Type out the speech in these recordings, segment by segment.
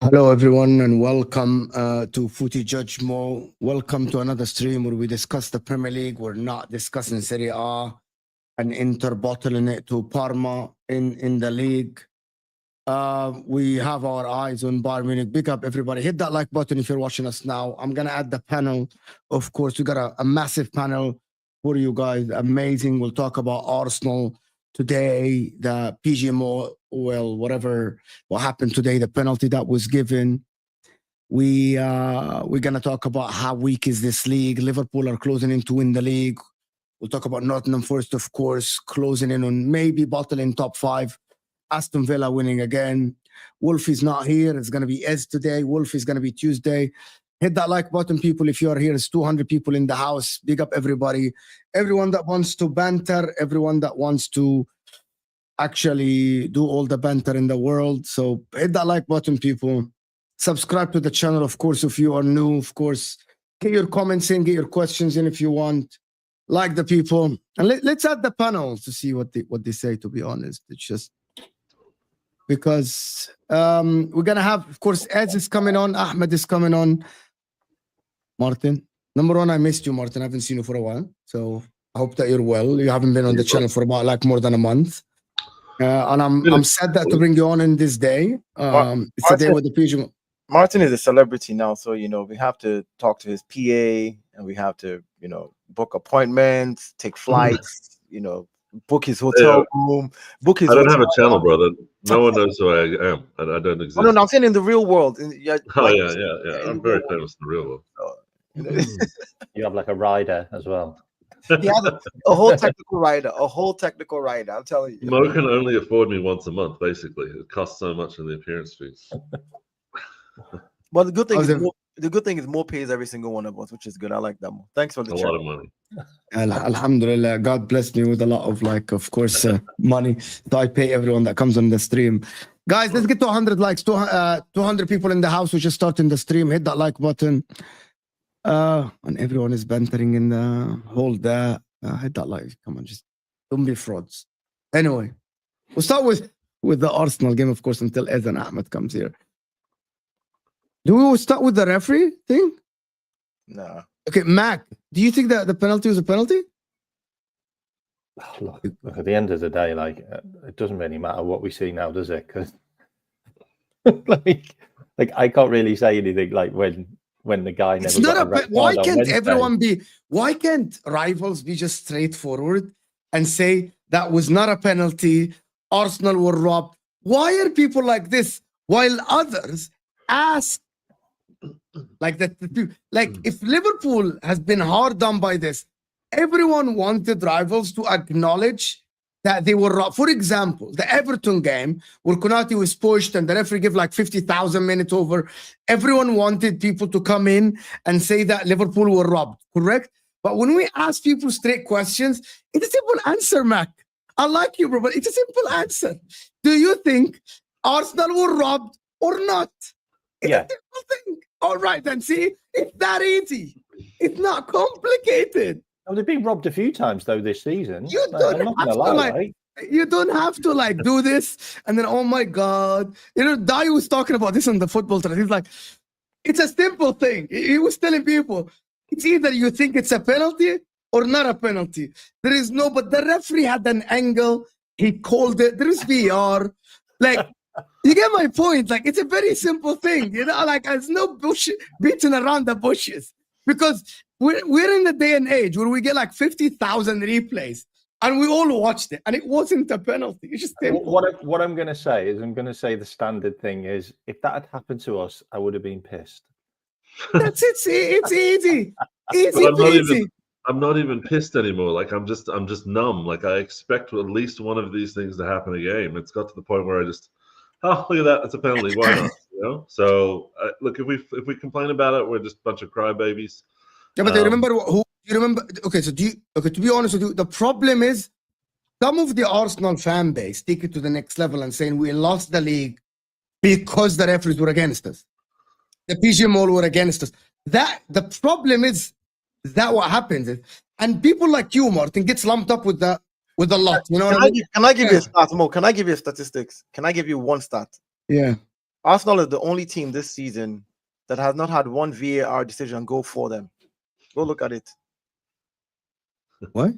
Hello, everyone, and welcome to Footy Judge Mo. Welcome to another stream where we discuss the Premier League. We're not discussing Serie A and Inter bottling it to Parma in the league. We have our eyes on Bayern Munich. Big up, everybody. Hit that like button if you're watching us now. I'm going to add the panel. Of course, we got a massive panel for you guys. Amazing. We'll talk about Arsenal today, the PGMO, what happened today, the penalty that was given. We're gonna talk about how weak is this league. Liverpool are closing in to win the league. We'll talk about Nottingham first, of course, closing in on maybe bottling top 5. Aston Villa winning again. Wolf is not here. It's gonna be Ez today. Wolf is gonna be Tuesday. Hit that like button, people. If you are here, it's 200 people in the house. Big up everybody. Everyone that wants to banter, everyone that wants to actually do all the banter in the world. So hit that like button, people. Subscribe to the channel, of course, if you are new. Of course, get your comments in, get your questions in if you want. Like the people. And let's add the panel to see what they say, to be honest. It's just because we're going to have, of course, Ez is coming on. Ahmed is coming on. Martin. Number one, I missed you, Martin. I haven't seen you for a while. So I hope that you're well. You haven't been on the channel for about like more than a month. And I'm sad that to bring you on in this day. It's a day with the PG. Martin is a celebrity now, so we have to talk to his PA, and we have to book appointments, take flights, book his hotel room, book his. I don't have a channel, brother. No one knows who I am. I don't exist. Oh, no, I'm saying in the real world. Yeah. I'm very famous in the real world. You have like a rider as well. He has a whole technical rider, I'm telling you. Mo can only afford me once a month, basically. It costs so much in the appearance fees. Well, the good thing is Mo pays every single one of us, which is good. I like that, Mo. Thanks for the lot of money. Alhamdulillah, God blessed me with a lot of, of course, money. So I pay everyone that comes on the stream. Guys, let's get to 100 likes. 200 people in the house who just starting the stream. Hit that like button. And everyone is bantering in the hold there. Hit that like. Come on, just don't be frauds. Anyway, we'll start with the Arsenal game, of course, until Ez and Ahmed comes here. Do we start with the referee thing? No. Okay, Mac, do you think that the penalty was a penalty? Look, at the end of the day, it doesn't really matter what we see now, does it? Because I can't really say anything when the guy never. It's not a. Why can't everyone be? Why can't rivals be just straightforward and say that was not a penalty? Arsenal were robbed. Why are people like this while others ask, like if Liverpool has been hard done by this, everyone wanted rivals to acknowledge that they were robbed. For example, the Everton game where Konate was pushed and the referee gave like 50,000 minutes over. Everyone wanted people to come in and say that Liverpool were robbed, correct? But when we ask people straight questions, it's a simple answer, Mac. I like you, bro, but it's a simple answer. Do you think Arsenal were robbed or not? It's a simple thing. All right, then see, it's that easy. It's not complicated. Well, they've been robbed a few times though this season. You don't have to like. You don't have to like do this and then oh my god, Dodgy was talking about this on the football today. He's like, it's a simple thing. He was telling people it's either you think it's a penalty or not a penalty. There is no, but the referee had an angle. He called it. There is VR. Like, you get my point. Like, it's a very simple thing. Like there's no bullshit beating around the bushes because we're in the day and age where we get like 50,000 replays. And we all watched it, and it wasn't a penalty. It's just simple. What I'm going to say is, the standard thing is, if that had happened to us, I would have been pissed. That's it. It's easy, easy. I'm not even pissed anymore. Like I'm just numb. Like I expect at least one of these things to happen a game. It's got to the point where I just, oh look at that, it's a penalty. Why not? So look, if we complain about it, we're just a bunch of crybabies. Yeah, but remember who? You remember? Okay, so to be honest with you, the problem is some of the Arsenal fan base take it to the next level and saying we lost the league because the referees were against us. The PG Mall were against us. That the problem is that what happens is, and people like you, Martin, gets lumped up with the lot. You know? Can I give you a stat, Mo? Can I give you statistics? Can I give you one stat? Yeah. Arsenal is the only team this season that has not had one VAR decision go for them. Go look at it. What?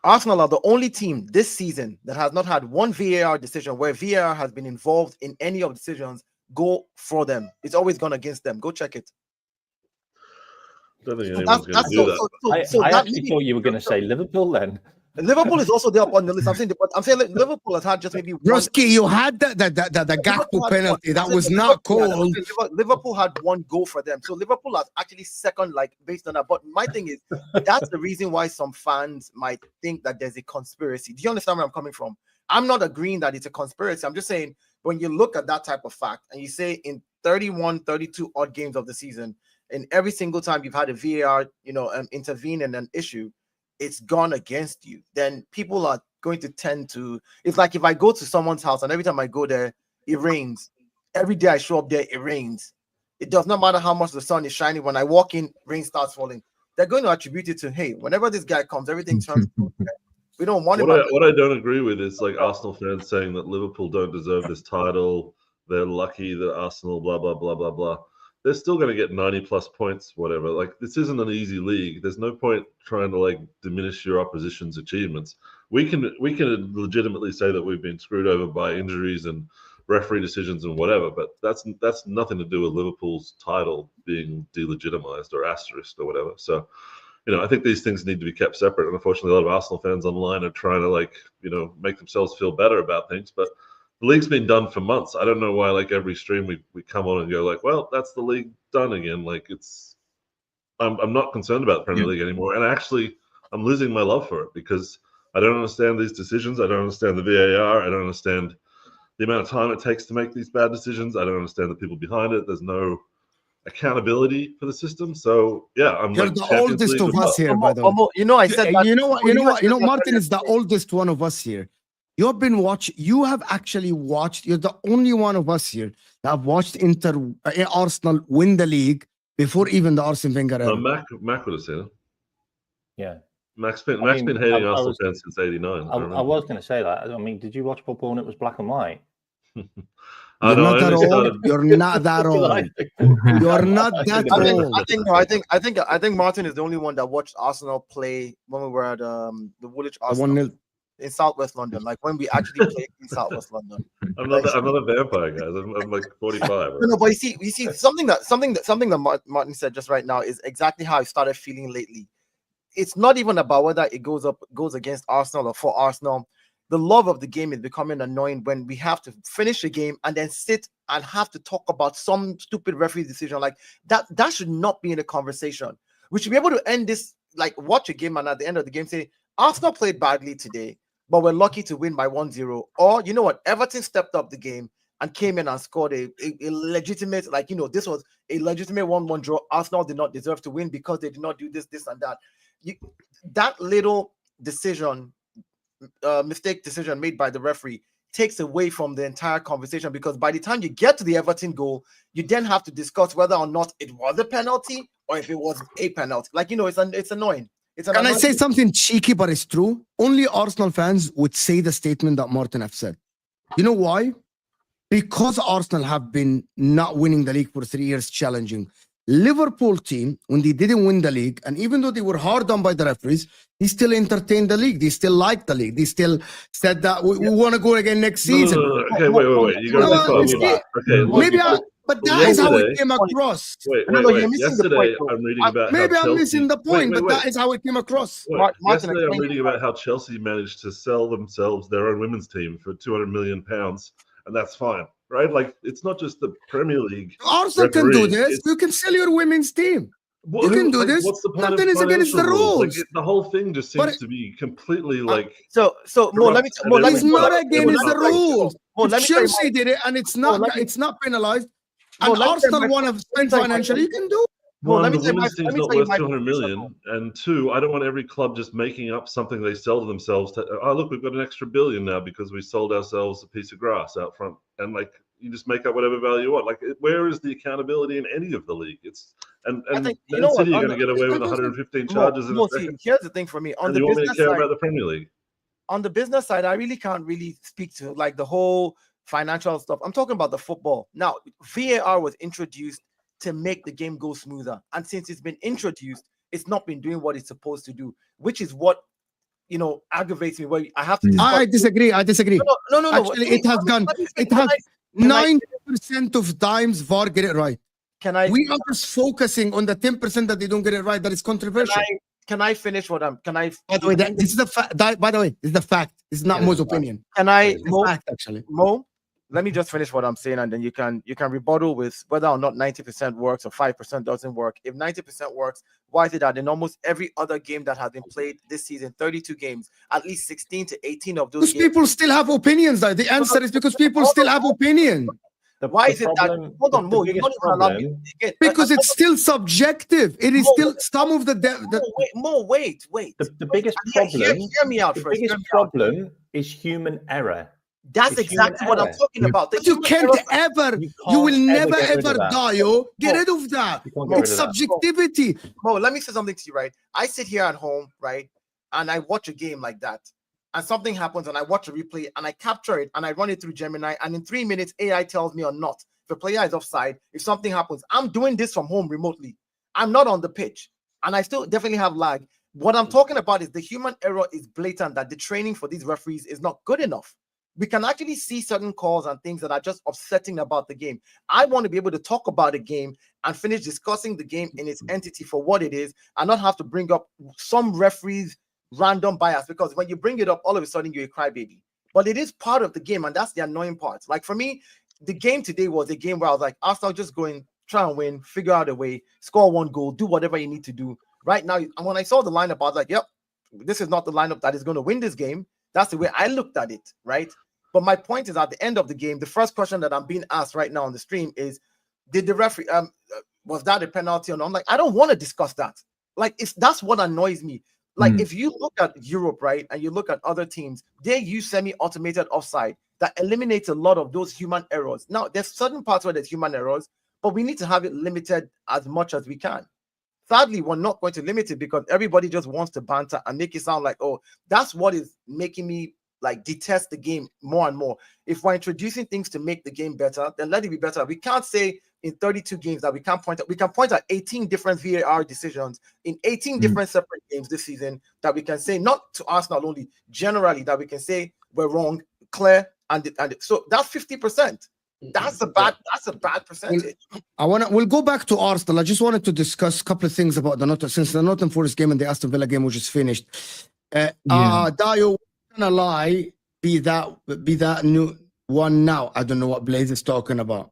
Arsenal are the only team this season that has not had one VAR decision where VAR has been involved in any of the decisions go for them. It's always gone against them. Go check it. I don't think anyone's going to do that. I actually thought you were going to say Liverpool then. Liverpool is also there up on the list. I'm saying Liverpool has had just maybe one. Broski, you had the Gakpo penalty that was not called. Liverpool had one goal for them, so Liverpool is actually second, like based on that. But my thing is, that's the reason why some fans might think that there's a conspiracy. Do you understand where I'm coming from? I'm not agreeing that it's a conspiracy. I'm just saying when you look at that type of fact and you say in 31, 32 odd games of the season, and every single time you've had a VAR, intervene in an issue, it's gone against you, then people are going to tend to, it's like if I go to someone's house and every time I go there, it rains. Every day I show up there, it rains. It does not matter how much the sun is shining. When I walk in, rain starts falling. They're going to attribute it to, hey, whenever this guy comes, everything turns. We don't want it. What I don't agree with is like Arsenal fans saying that Liverpool don't deserve this title. They're lucky that Arsenal, blah, blah, blah, blah, blah. They're still going to get 90 plus points, whatever. Like this isn't an easy league. There's no point trying to like diminish your opposition's achievements. We can legitimately say that we've been screwed over by injuries and referee decisions and whatever, but that's nothing to do with Liverpool's title being delegitimized or asterisked or whatever. So, I think these things need to be kept separate. And unfortunately, a lot of Arsenal fans online are trying to make themselves feel better about things, but the league's been done for months. I don't know why, like every stream we come on and go like, well, that's the league done again. Like I'm not concerned about the Premier League anymore. And actually, I'm losing my love for it because I don't understand these decisions. I don't understand the VAR. I don't understand the amount of time it takes to make these bad decisions. I don't understand the people behind it. There's no accountability for the system. So yeah, You're the oldest of us here, by the way. I said that. You know, Martin is the oldest one of us here. You've been watching. You have actually watched. You're the only one of us here that have watched Arsenal win the league before even the Arsene Wenger era. Mac would have seen it. Yeah, Mac's been hating Arsenal fans since '89. I was going to say that. I mean, did you watch football and it was black and white? You're not that old. You're not that old. You're not that old. I think Martin is the only one that watched Arsenal play when we were at the Woolwich Arsenal. In Southwest London, like when we actually played in Southwest London. I'm not a vampire, guys. I'm like 45. No, but you see, something that Martin said just right now is exactly how I started feeling lately. It's not even about whether it goes against Arsenal or for Arsenal. the love of the game is becoming annoying when we have to finish a game and then sit and have to talk about some stupid referee decision like that. That should not be in a conversation. We should be able to end this, like watch a game and at the end of the game say, Arsenal played badly today, but we're lucky to win by 1-0. Or, you know what, Everton stepped up the game and came in and scored a legitimate, like, you know, this was a legitimate 1-1 draw. Arsenal did not deserve to win because they did not do this, and that. That little decision, mistake decision made by the referee takes away from the entire conversation, because by the time you get to the Everton goal, you then have to discuss whether or not it was a penalty or if it was a penalty. Like, you know, it's annoying. Can I say something cheeky, but it's true? Only Arsenal fans would say the statement that Martin have said. You know why? Because Arsenal have been not winning the league for 3 years, challenging. Liverpool team, when they didn't win the league, and even though they were hard done by the referees, they still entertained the league. They still liked the league. They still said that we want to go again next season. No. Okay, wait. You got to Maybe but that is how it came across. Wait. Yesterday, I'm reading about maybe how I'm missing the point, but that is how it came across. Yesterday, I'm reading about how Chelsea managed to sell themselves their own women's team for £200 million, and that's fine, right? Like, it's not just the Premier League. Arsenal can do this. You can sell your women's team. You can do this. What's the point Nothing is against the rules. Like, the whole thing just seems to be completely like. So Mo, let me. It's not against the rules. If Chelsea did it, and it's not penalized. And Arsenal want to spend financially. You can do. One, the women's team's not worth 200 million, and two, I don't want every club just making up something they sell to themselves. Oh, look, we've got an extra billion now because we sold ourselves a piece of grass out front, and like you just make up whatever value you want. Like, where is the accountability in any of the league? It's and City are going to get away with 115 charges in a second. Here's the thing for me on the you want me to business care side. about the Premier League? On the business side, I really can't speak to like the whole financial stuff. I'm talking about the football. Now, VAR was introduced to make the game go smoother. And since it's been introduced, it's not been doing what it's supposed to do, which is what, you know, aggravates me. Where I have to. I disagree. No. Actually, it has gone. It has 90% of times VAR get it right. We are just focusing on the 10% that they don't get it right. That is controversial. Can I finish what I'm? Can I? By the way, this is the fact. By the way, this is the fact. This is not Mo's opinion. Can I? Mo, fact, actually. Mo, let me just finish what I'm saying, and then you can rebuttal with whether or not 90% works or 5% doesn't work. If 90% works, why is it that in almost every other game that has been played this season, 32 games, at least 16 to 18 of those games, people still have opinions. Though. The answer is because people still have opinions. Why is it that? Hold on, Mo. You don't even allow me again. Because it's still subjective. It is still some of the. Wait. The biggest problem. Hear me out the first. The biggest problem is human error. That's exactly what I'm talking about. But you can't ever. You will never ever die. Get rid of that. It's subjectivity. Mo, let me say something to you, right? I sit here at home, right, and I watch a game like that. And something happens and I watch a replay and I capture it and I run it through Gemini, and in 3 minutes AI tells me or not if a player is offside, if something happens. I'm doing this from home remotely. I'm not on the pitch and I still definitely have lag. What I'm talking about is the human error is blatant, that the training for these referees is not good enough. We can actually see certain calls and things that are just upsetting about the game. I want to be able to talk about a game and finish discussing the game in its entity for what it is, and not have to bring up some referees random bias, because when you bring it up, all of a sudden you're a crybaby. But it is part of the game, and that's the annoying part. Like for me, the game today was a game where I was like, Arsenal, just go in, try and win, figure out a way, score one goal, do whatever you need to do. Right now, and when I saw the lineup, I was like, yep, this is not the lineup that is going to win this game. That's the way I looked at it, right? But my point is, at the end of the game, the first question that I'm being asked right now on the stream is, did the referee, was that a penalty or not? I'm like, I don't want to discuss that. Like, that's what annoys me. Like, if you look at Europe, right, and you look at other teams, they use semi-automated offside that eliminates a lot of those human errors. Now, there's certain parts where there's human errors, but we need to have it limited as much as we can. Sadly, we're not going to limit it because everybody just wants to banter and make it sound like, oh, that's what is making me like detest the game more and more. If we're introducing things to make the game better, then let it be better. We can't say in 32 games that we can point at 18 different VAR decisions in 18 different separate games this season that we can say, not to Arsenal only, generally, that we can say we're wrong, clear, and so that's 50%. That's a bad percentage. We'll go back to Arsenal. I just wanted to discuss a couple of things about since the Nottingham Forest game and the Aston Villa game, which is finished. Dayo, gonna lie, be that new one now. I don't know what Blaze is talking about.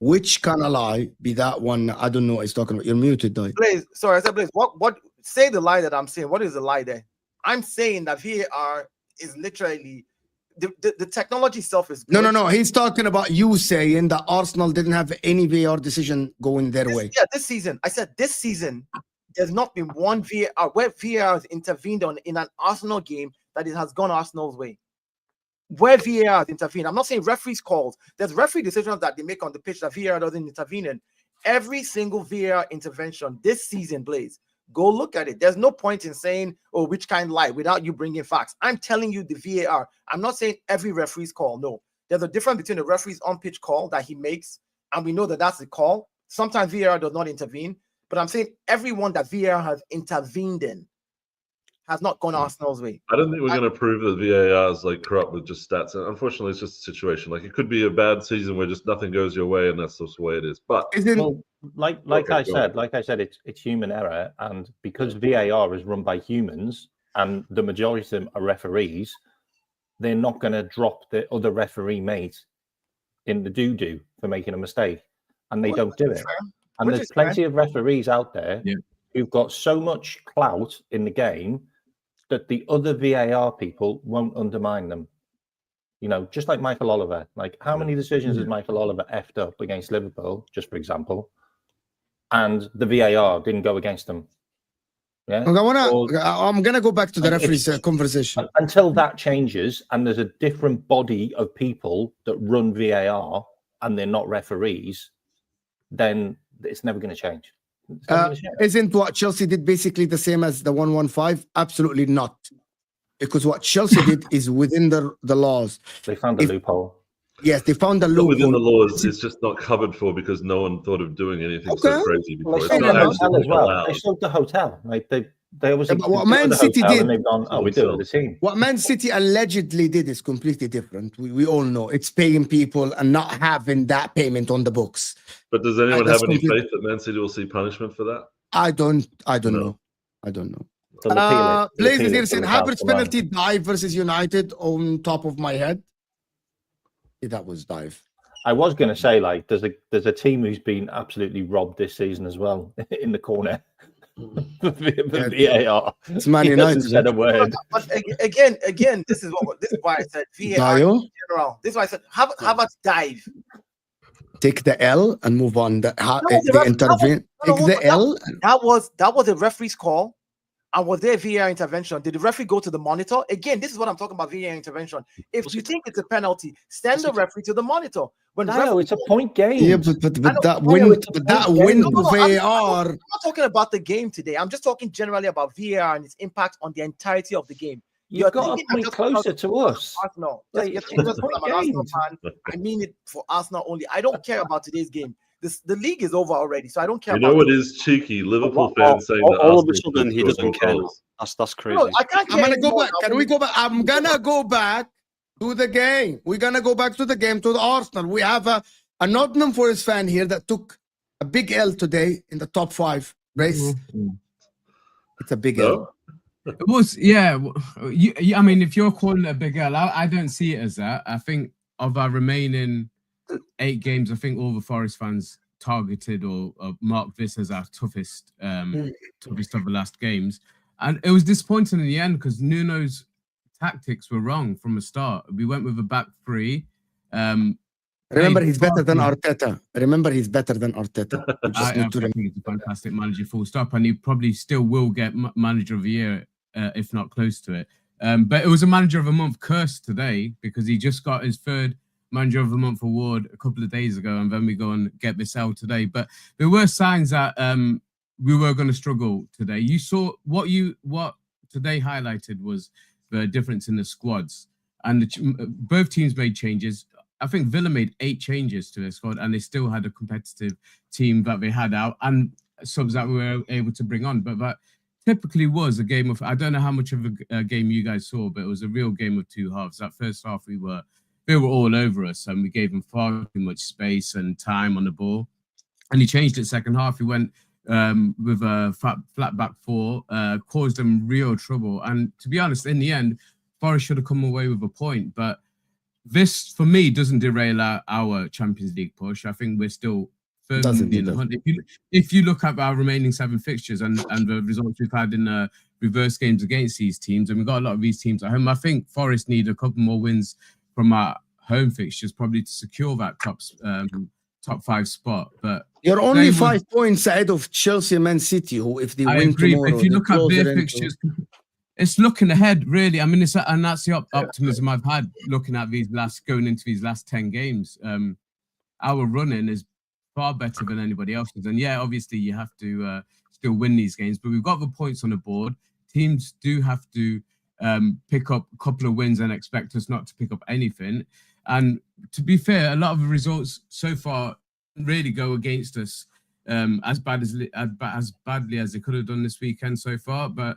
Which kind of lie be that one? I don't know what he's talking about. You're muted, though. Blaze, sorry, I said Blaze. What? Say the lie that I'm saying. What is the lie there? I'm saying that VAR is literally the technology itself is good. No. He's talking about you saying that Arsenal didn't have any VAR decision going their way. Yeah, this season. I said this season there's not been one VAR where VAR has intervened in an Arsenal game that it has gone Arsenal's way. Where VAR has intervened. I'm not saying referees calls. There's referee decisions that they make on the pitch that VAR doesn't intervene in. Every single VAR intervention this season, Blaze, go look at it. There's no point in saying, oh, which kind lie without you bringing facts. I'm telling you the VAR. I'm not saying every referee's call. No. There's a difference between the referee's on-pitch call that he makes, and we know that that's the call. Sometimes VAR does not intervene, but I'm saying everyone that VAR has intervened in has not gone Arsenal's way. I don't think we're going to prove that VAR is like corrupt with just stats. And unfortunately, it's just a situation. Like it could be a bad season where just nothing goes your way, and that's just the way it is. But well, like I said, it's human error, and because VAR is run by humans, and the majority of them are referees, they're not going to drop the other referee mate in the doo-doo for making a mistake, and they don't do it. And there's plenty of referees out there who've got so much clout in the game that the other VAR people won't undermine them. You know, just like Michael Oliver. Like, how many decisions has Michael Oliver effed up against Liverpool, just for example, and the VAR didn't go against them? Yeah. I'm gonna go back to the referee's conversation. Until that changes, and there's a different body of people that run VAR, and they're not referees, then it's never going to change. Isn't what Chelsea did basically the same as the 115? Absolutely not. Because what Chelsea did is within the laws. They found a loophole. Yes, they found a loophole. Within the laws, it's just not covered for because no one thought of doing anything so crazy before. Well, they sold as well. They sold the hotel. Like they always. What Man City did, and they've gone, we do it with the team. What Man City allegedly did is completely different. We all know it's paying people and not having that payment on the books. But does anyone have any faith that Man City will see punishment for that? I don't know. Blaze is here saying Havertz penalty dive versus United on top of my head. Yeah, that was dive. I was going to say, like, there's a team who's been absolutely robbed this season as well in the corner. VAR. It's Man United. Said a word. But again, this is why I said VAR in general. This is why I said Havertz dive. Take the L and move on. Intervene. Take the L. That was a referee's call. And was there a VAR intervention? Did the referee go to the monitor? Again, this is what I'm talking about, VAR intervention. If you think it's a penalty, send the referee to the monitor. It's a point game. Yeah, but that win to VAR. I'm not talking about the game today. I'm just talking generally about VAR and its impact on the entirety of the game. You've got to point closer to us. Arsenal. I'm an Arsenal fan. I mean it for Arsenal only. I don't care about today's game. The league is over already, so I don't care. You know what is cheeky? Liverpool fans saying that all of a sudden he doesn't care. That's crazy. No, I can't. I'm gonna go back. Can we go back? I'm gonna go back to the game. We're gonna go back to the game, to the Arsenal. We have a Nottingham Forest fan here that took a big L today in the top 5 race. It's a big L. It was, yeah. I mean, if you're calling it a big L, I don't see it as that. I think of our remaining 8 games, I think all the Forest fans targeted or marked this as our toughest of the last games. And it was disappointing in the end because Nuno's tactics were wrong from the start. We went with a back 3. Remember, he's better than Arteta. I think he's a fantastic manager, full stop. And he probably still will get manager of the year, if not close to it. But it was a manager of the month curse today because he just got his 3rd Manager of the Month award a couple of days ago, and then we go and get this out today. But there were signs that we were going to struggle today. You saw what today highlighted was the difference in the squads, and both teams made changes. I think Villa made 8 changes to their squad, and they still had a competitive team that they had out and subs that we were able to bring on. But that typically was a game of, I don't know how much of a game you guys saw, but it was a real game of 2 halves. That first half they were all over us, and we gave them far too much space and time on the ball. And he changed it second half. He went with a flat back 4, caused them real trouble. And to be honest, in the end, Forest should have come away with a point. But this, for me, doesn't derail our Champions League push. I think we're still firmly in the hunt. If you look at our remaining 7 fixtures and the results we've had in reverse games against these teams, and we've got a lot of these teams at home, I think Forest need a couple more wins from our home fixtures probably to secure that top 5 spot. But you're only 5 points ahead of Chelsea and Man City, who, if they win tomorrow, if you look at their fixtures, it's looking ahead, really. I mean, and that's the optimism I've had looking at going into these last 10 games. Our running is far better than anybody else's. And yeah, obviously you have to still win these games, but we've got the points on the board. Teams do have to pick up a couple of wins and expect us not to pick up anything. And to be fair, a lot of the results so far really go against us as badly as they could have done this weekend so far. But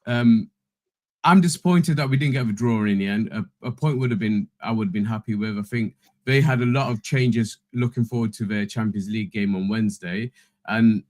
I'm disappointed that we didn't get a draw in the end. A point I would have been happy with. I think they had a lot of changes looking forward to their Champions League game on Wednesday. And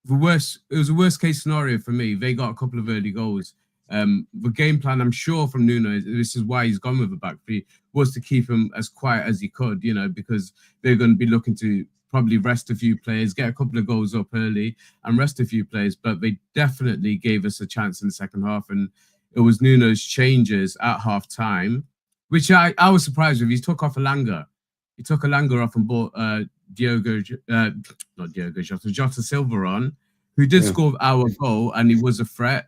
it was a worst case scenario for me. They got a couple of early goals. The game plan, I'm sure, from Nuno, this is why he's gone with the back three, was to keep him as quiet as he could, because they're going to be looking to probably rest a few players, get a couple of goals up early and rest a few players. But they definitely gave us a chance in the second half. And it was Nuno's changes at half time, which I was surprised with. He took off Elanga. He took Elanga off and bought Jota Silva on, who did score our goal, and he was a threat.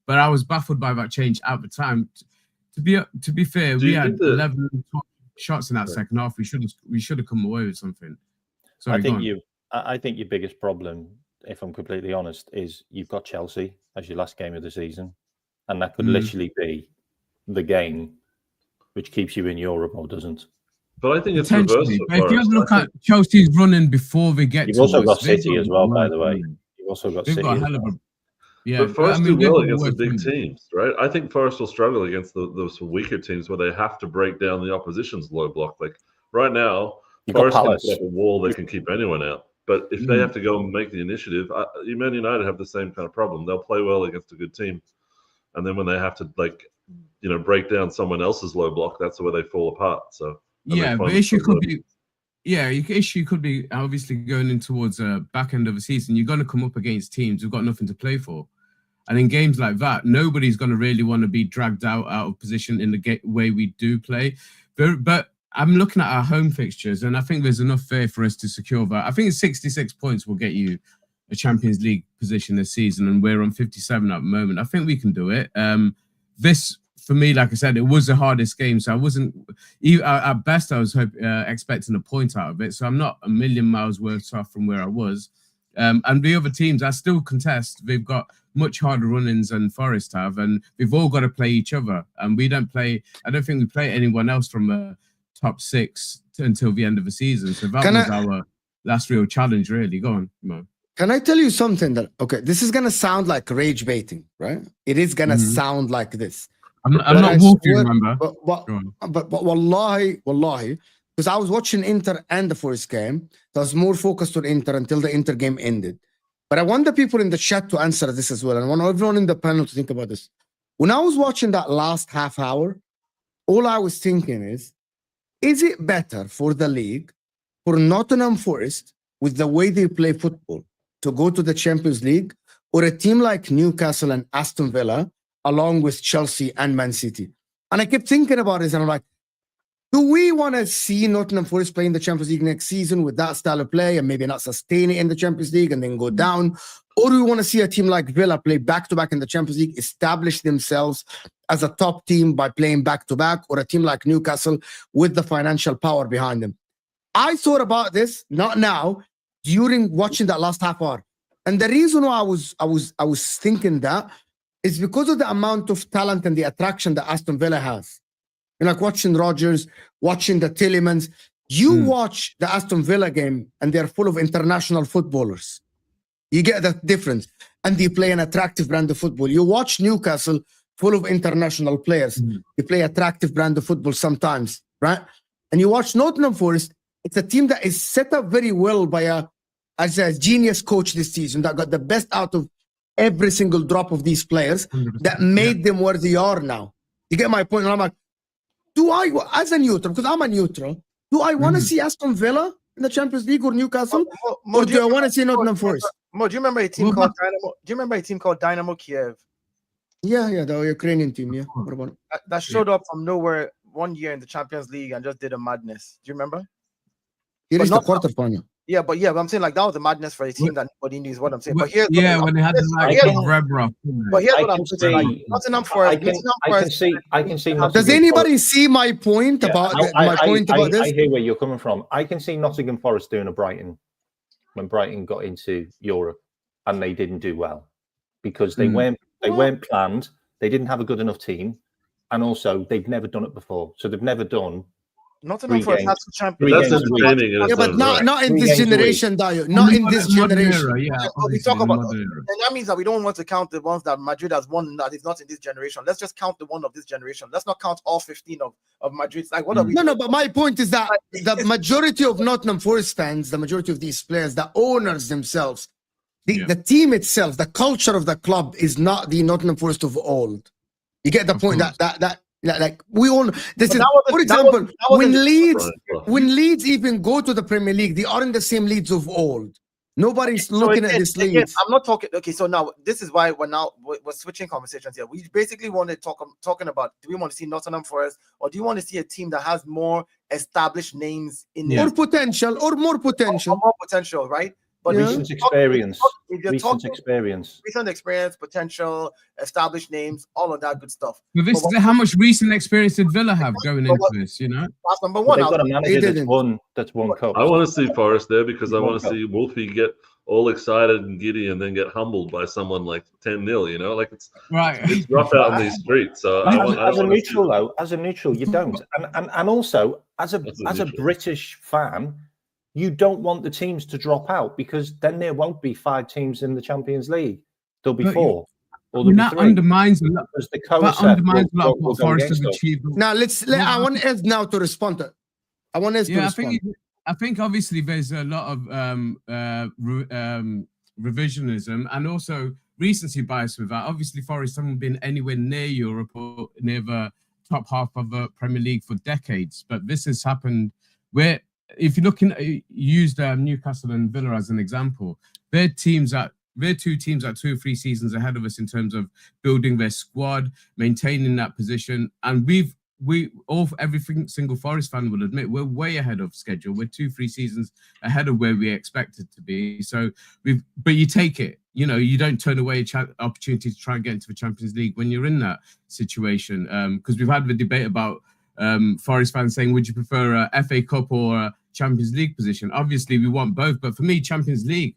But I was baffled by that change at the time. To be fair, we had 11 shots in that second half. We should have come away with something. Sorry, I think your biggest problem, if I'm completely honest, is you've got Chelsea as your last game of the season, and that could literally be the game which keeps you in Europe or doesn't. But I think it's reversed. If you look at Chelsea's running before they get, you've also got City as well, by the way. You've also got City. But Forest do well against the big teams, right? I think Forest will struggle against those weaker teams where they have to break down the opposition's low block. Like right now, Forest can put up a wall that can keep anyone out. But if they have to go and make the initiative, Man United have the same kind of problem. They'll play well against a good team, and then when they have to break down someone else's low block, that's where they fall apart. So the issue could be. Yeah, issue could be obviously going in towards the back end of the season. You're going to come up against teams who've got nothing to play for. And in games like that, nobody's going to really want to be dragged out of position in the way we do play. But I'm looking at our home fixtures, and I think there's enough there for us to secure that. I think 66 points will get you a Champions League position this season, and we're on 57 at the moment. I think we can do it. This, for me, like I said, it was the hardest game, so I wasn't at best. I was expecting a point out of it, so I'm not a million miles worse off from where I was. And the other teams, I still contest. They've got much harder run-ins than Forest have, and we've all got to play each other. And we don't play. I don't think we play anyone else from top 6 until the end of the season. So that was our last real challenge, really. Go on, Mo. Can I tell you something this is gonna sound like rage baiting, right? It is gonna sound like this. I'm not walking, remember? But wallahi, because I was watching Inter and the Forest game, so I was more focused on Inter until the Inter game ended. But I want the people in the chat to answer this as well, and I want everyone in the panel to think about this. When I was watching that last half hour, all I was thinking is it better for the league, for Nottingham Forest, with the way they play football, to go to the Champions League, or a team like Newcastle and Aston Villa, along with Chelsea and Man City? And I kept thinking about it, and I'm like, do we want to see Nottingham Forest play in the Champions League next season with that style of play and maybe not sustain it in the Champions League and then go down? Or do we want to see a team like Villa play back-to-back in the Champions League, establish themselves as a top team by playing back-to-back, or a team like Newcastle with the financial power behind them? I thought about this, not now, during watching that last half hour. And the reason why I was thinking that is because of the amount of talent and the attraction that Aston Villa has. Like watching Rodgers, watching the Tillemans. You watch the Aston Villa game and they're full of international footballers. You get that difference. And they play an attractive brand of football. You watch Newcastle, full of international players. They play attractive brand of football sometimes, right? And you watch Nottingham Forest, it's a team that is set up very well by a genius coach this season that got the best out of every single drop of these players, that made them where they are now. You get my point? And I'm like, as a neutral, because I'm a neutral, do I want to see Aston Villa in the Champions League or Newcastle? Or do I want to see Nottingham Forest? Mo, do you remember a team called Dynamo? Do you remember a team called Dynamo Kiev? Yeah, the Ukrainian team. Yeah, what about that showed up from nowhere one year in the Champions League and just did a madness. Do you remember? It is the quarterfinal. Yeah, but I'm saying like that was a madness for a team that nobody knew is what I'm saying. But when they had like Rebrov. But here's what I'm saying. Like, Nottingham Forest. I can see. Does anybody see my point about this? I hear where you're coming from. I can see Nottingham Forest doing a Brighton when Brighton got into Europe and they didn't do well because they weren't planned. They didn't have a good enough team, and also they've never done it before. So they've never done. Nottingham Forest has to champion. That's entertaining. Yeah, but not in this generation, Dayo. Not in this generation. We talk about, and that means that we don't want to count the ones that Madrid has won that is not in this generation. Let's just count the one of this generation. Let's not count all 15 of Madrid's. Like, what are we? No, but my point is that the majority of Nottingham Forest fans, the majority of these players, the owners themselves, the team itself, the culture of the club is not the Nottingham Forest of old. You get the point that like we all this is, for example, when Leeds even go to the Premier League, they are in the same Leeds of old. Nobody's looking at this Leeds. I'm not talking. Okay, so now this is why we're switching conversations here. We basically want to talking about, do we want to see Nottingham Forest, or do you want to see a team that has more established names in there? Or potential, or more potential. More potential, right? But recent experience, potential, established names, all of that good stuff. But this is how much recent experience did Villa have going into this, you know? That's number one. They've got a manager that's won cup. I want to see Forest there because I want to see Wolfie get all excited and giddy and then get humbled by someone like 10-0, you know? Like it's rough out on these streets. So as a neutral, you don't. And also as a British fan, you don't want the teams to drop out because then there won't be 5 teams in the Champions League. There'll be 4. Or there'll be 3. Undermines a lot of what Forest has achieved. Now I want Ed now to respond to it. I want Ed to respond. I think obviously there's a lot of revisionism and also recency bias with that. Obviously, Forest haven't been anywhere near Europe or near the top half of the Premier League for decades. But this has happened where, if you're looking at Newcastle and Villa as an example, they're 2 teams that 2 or 3 seasons ahead of us in terms of building their squad, maintaining that position, and every single Forest fan will admit we're way ahead of schedule. We're 2-3 seasons ahead of where we expected to be. So but you take it. You know, you don't turn away an opportunity to try and get into the Champions League when you're in that situation. Because we've had the debate about Forest fans saying, would you prefer a FA Cup or a Champions League position? Obviously, we want both. But for me, Champions League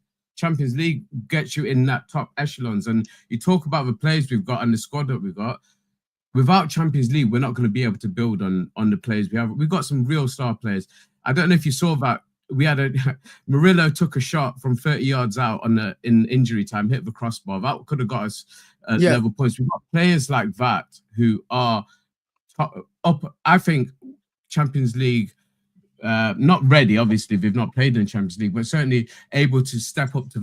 gets you in that top echelons. And you talk about the players we've got and the squad that we've got. Without Champions League, we're not going to be able to build on the players we have. We've got some real star players. I don't know if you saw that. We had Murillo took a shot from 30 yards out in injury time, hit the crossbar. That could have got us level points. We've got players like that who are up. I think Champions League, not ready. Obviously, they've not played in Champions League, but certainly able to step up to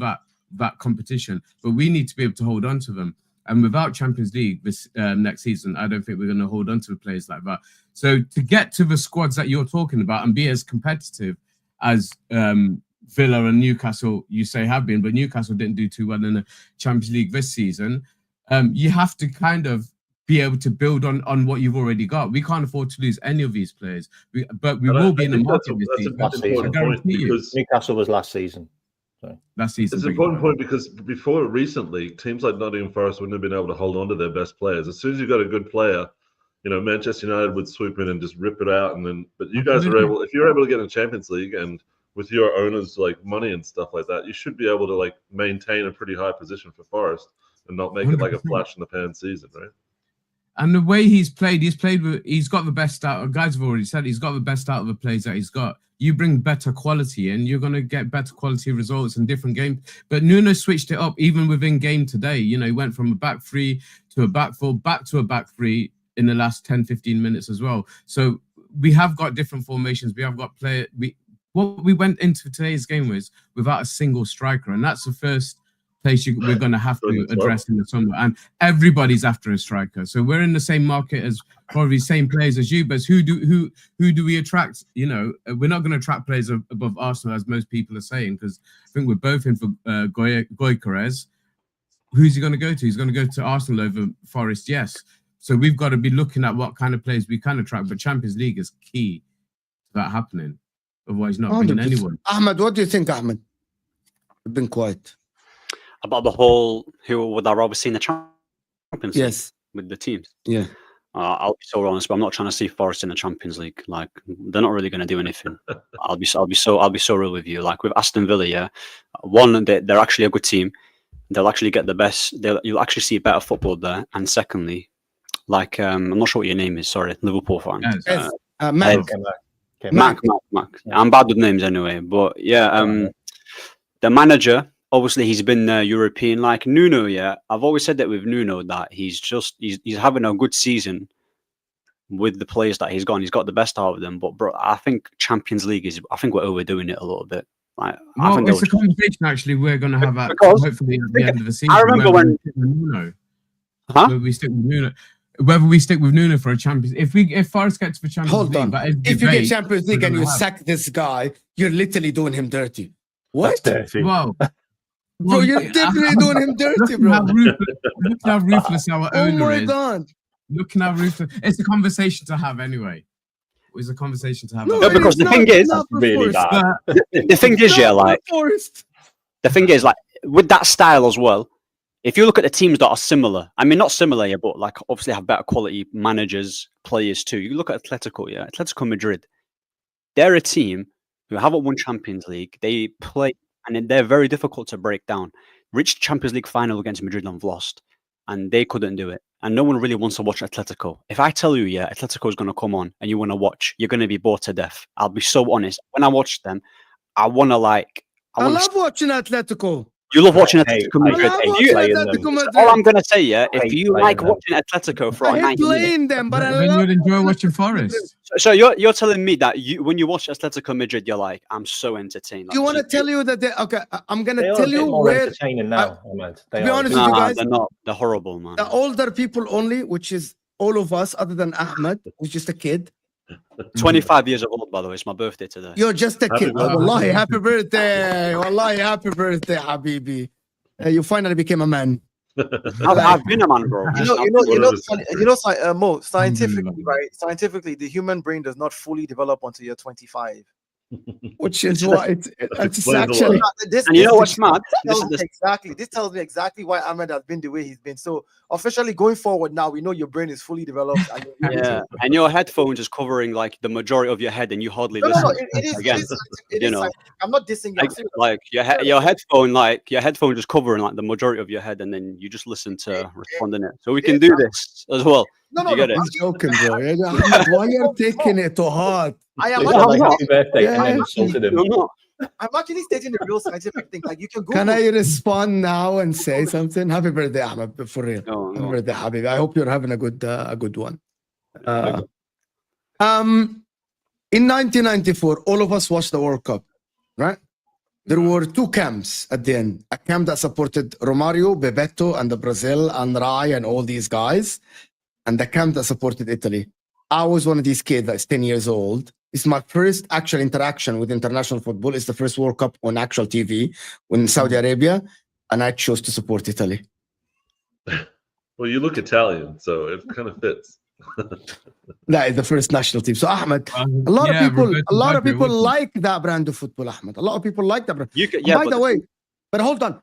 that competition. But we need to be able to hold on to them. And without Champions League this next season, I don't think we're going to hold on to the players like that. So to get to the squads that you're talking about and be as competitive as Villa and Newcastle, you say have been, but Newcastle didn't do too well in the Champions League this season. You have to kind of be able to build on what you've already got. We can't afford to lose any of these players, but we will be in the market this season. Newcastle was last season. Last season. It's an important point because before recently, teams like Nottingham Forest wouldn't have been able to hold on to their best players. As soon as you got a good player, you know, Manchester United would swoop in and just rip it out. And then, but you guys are able, if you're able to get in the Champions League and with your owners like money and stuff like that, you should be able to like maintain a pretty high position for Forest and not make 100%. It like a flash in the pan season, right? And the way he's got the best out. Guys have already said he's got the best out of the players that he's got. You bring better quality and you're going to get better quality results in different games. But Nuno switched it up even within game today. You know, he went from a back 3 to a back 4, back to a back 3 in the last 10, 15 minutes as well. So we have got different formations. We have got what we went into today's game was without a single striker. And that's the first place we're going to have to address in the summer. And everybody's after a striker. So we're in the same market as probably same players as you, but who do we attract? You know, we're not going to attract players above Arsenal, as most people are saying, because I think we're both in for Gyökeres. Who's he going to go to? He's going to go to Arsenal over Forest, yes. So we've got to be looking at what kind of players we can attract. But Champions League is key to that happening. Otherwise, not bringing anyone. Ahmed, what do you think, Ahmed? You've been quiet. About the whole, who would I rather see in the Champions League? Yes. With the teams? Yeah. I'll be so honest, but I'm not trying to see Forest in the Champions League. Like, they're not really going to do anything. I'll be so real with you. Like with Aston Villa, yeah. One, they're actually a good team. They'll actually get the best. You'll actually see better football there. And secondly, like I'm not sure what your name is. Sorry, Liverpool fan. Yes. Mac. Mac. Yeah, I'm bad with names anyway. But yeah, the manager. Obviously, he's been European, like Nuno. Yeah, I've always said that with Nuno that he's having a good season with the players that he's got. He's got the best out of them. But bro, I think Champions League I think we're overdoing it a little bit. Like, well, I think it's a conversation actually we're going to have hopefully at the end of the season. I remember when Nuno, whether we stick with Nuno for a Champions. If Forest gets for Champions League, if you get Champions League and you sack this guy, you're literally doing him dirty. What? That's dirty. Well, bro, you're definitely doing him dirty, bro. Look how ruthless our owner is. Oh my God. Look how ruthless. It's a conversation to have anyway. It's a conversation to have. No, because the thing is, really bad. The thing is, yeah, like the thing is, like with that style as well. If you look at the teams that are similar, I mean, not similar, yeah, but like obviously have better quality managers, players too. You look at Atletico, yeah, Atletico Madrid. They're a team who haven't won Champions League. They play, and they're very difficult to break down. Reached Champions League final against Madrid and lost, and they couldn't do it. And no one really wants to watch Atletico. If I tell you, yeah, Atletico is going to come on and you want to watch, you're going to be bored to death. I'll be so honest. When I watch them, I want to like... I love watching Atletico. You love watching Atletico Madrid. All I'm going to say, yeah, if you like watching Atletico for I hate playing them, but I love... You'd enjoy watching Forest. So you're telling me that when you watch Atletico Madrid, you're like, I'm so entertained. Like, you want to tell you that okay, I'm going to tell you where... entertaining now, Ahmed. To be honest with you guys, they're not. They're horrible, man. The older people only, which is all of us other than Ahmed, who's just a kid. 25 years old, by the way. It's my birthday today. You're just a kid. Wallahi, happy birthday. Wallahi, happy birthday, Habibi. You finally became a man. I've been a man, bro. Mo, scientifically, right? Scientifically, the human brain does not fully develop until you're 25. Which is why it's actually. And you know what's mad? This tells me exactly why Ahmed has been the way he's been. So officially going forward now, we know your brain is fully developed. Yeah, and your headphones is covering like the majority of your head, and you hardly listen. No, it is. I'm not dissing you. Like your headphone just covering like the majority of your head, and then you just listen to responding it. So we can do this as well. No, I'm joking, bro. Why you're taking it to heart? I am not. I'm actually stating the real scientific thing. Like you can go. Can I respond now and say something? Happy birthday, Ahmed, for real. Happy birthday, Habib. I hope you're having a good one. In 1994, all of us watched the World Cup, right? There were two camps at the end. A camp that supported Romario, Bebeto, and the Brazil, and Rai, and all these guys. And the camp that supported Italy. I was one of these kids that's 10 years old. It's my first actual interaction with international football. It's the first World Cup on actual TV in Saudi Arabia, and I chose to support Italy. Well, you look Italian, so it kind of fits. That is the first national team. So Ahmed, a lot of people like that brand of football, Ahmed. A lot of people like that brand. By the way, but hold on.